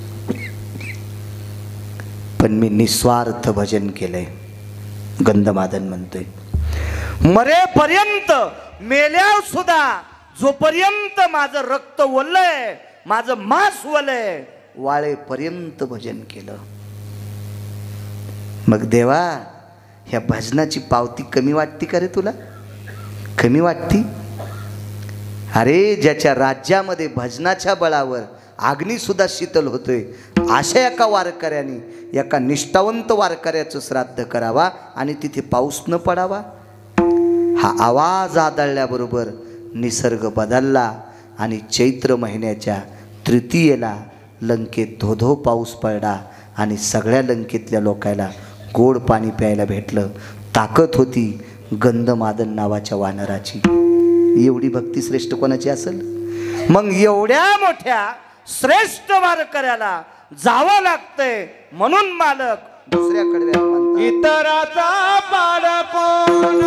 पण मी निस्वार्थ भजन केलंय. गंधमादन म्हणतोय, मरेपर्यंत, मेल्यावर सुद्धा जोपर्यंत माझं रक्त वलय, माझं मांस वलय, वाळेपर्यंत भजन केलं. मग देवा, ह्या भजनाची पावती कमी वाटती का रे तुला? कमी वाटती? अरे ज्याच्या राज्यामध्ये भजनाच्या बळावर अग्नी सुद्धा शीतल होतोय, अशा एका वारकऱ्याने, एका निष्ठावंत वारकऱ्याचं श्राद्ध करावा आणि तिथे पाऊस न पडावा. हा आवाज आदळल्याबरोबर निसर्ग बदलला आणि चैत्र महिन्याच्या तृतीयेला लंकेत धोधो पाऊस पडला आणि सगळ्या लंकेतल्या लोकांना गोड पाणी प्यायला भेटलं. ताकद होती गंधमादन नावाच्या वानराची. एवढी भक्ती श्रेष्ठ कोणाची असेल? मग एवढ्या मोठ्या श्रेष्ठ वारकऱ्याला जावं लागतंय म्हणून मालक दुसऱ्या कडव्यात म्हणतात, इतराचा पाडकोन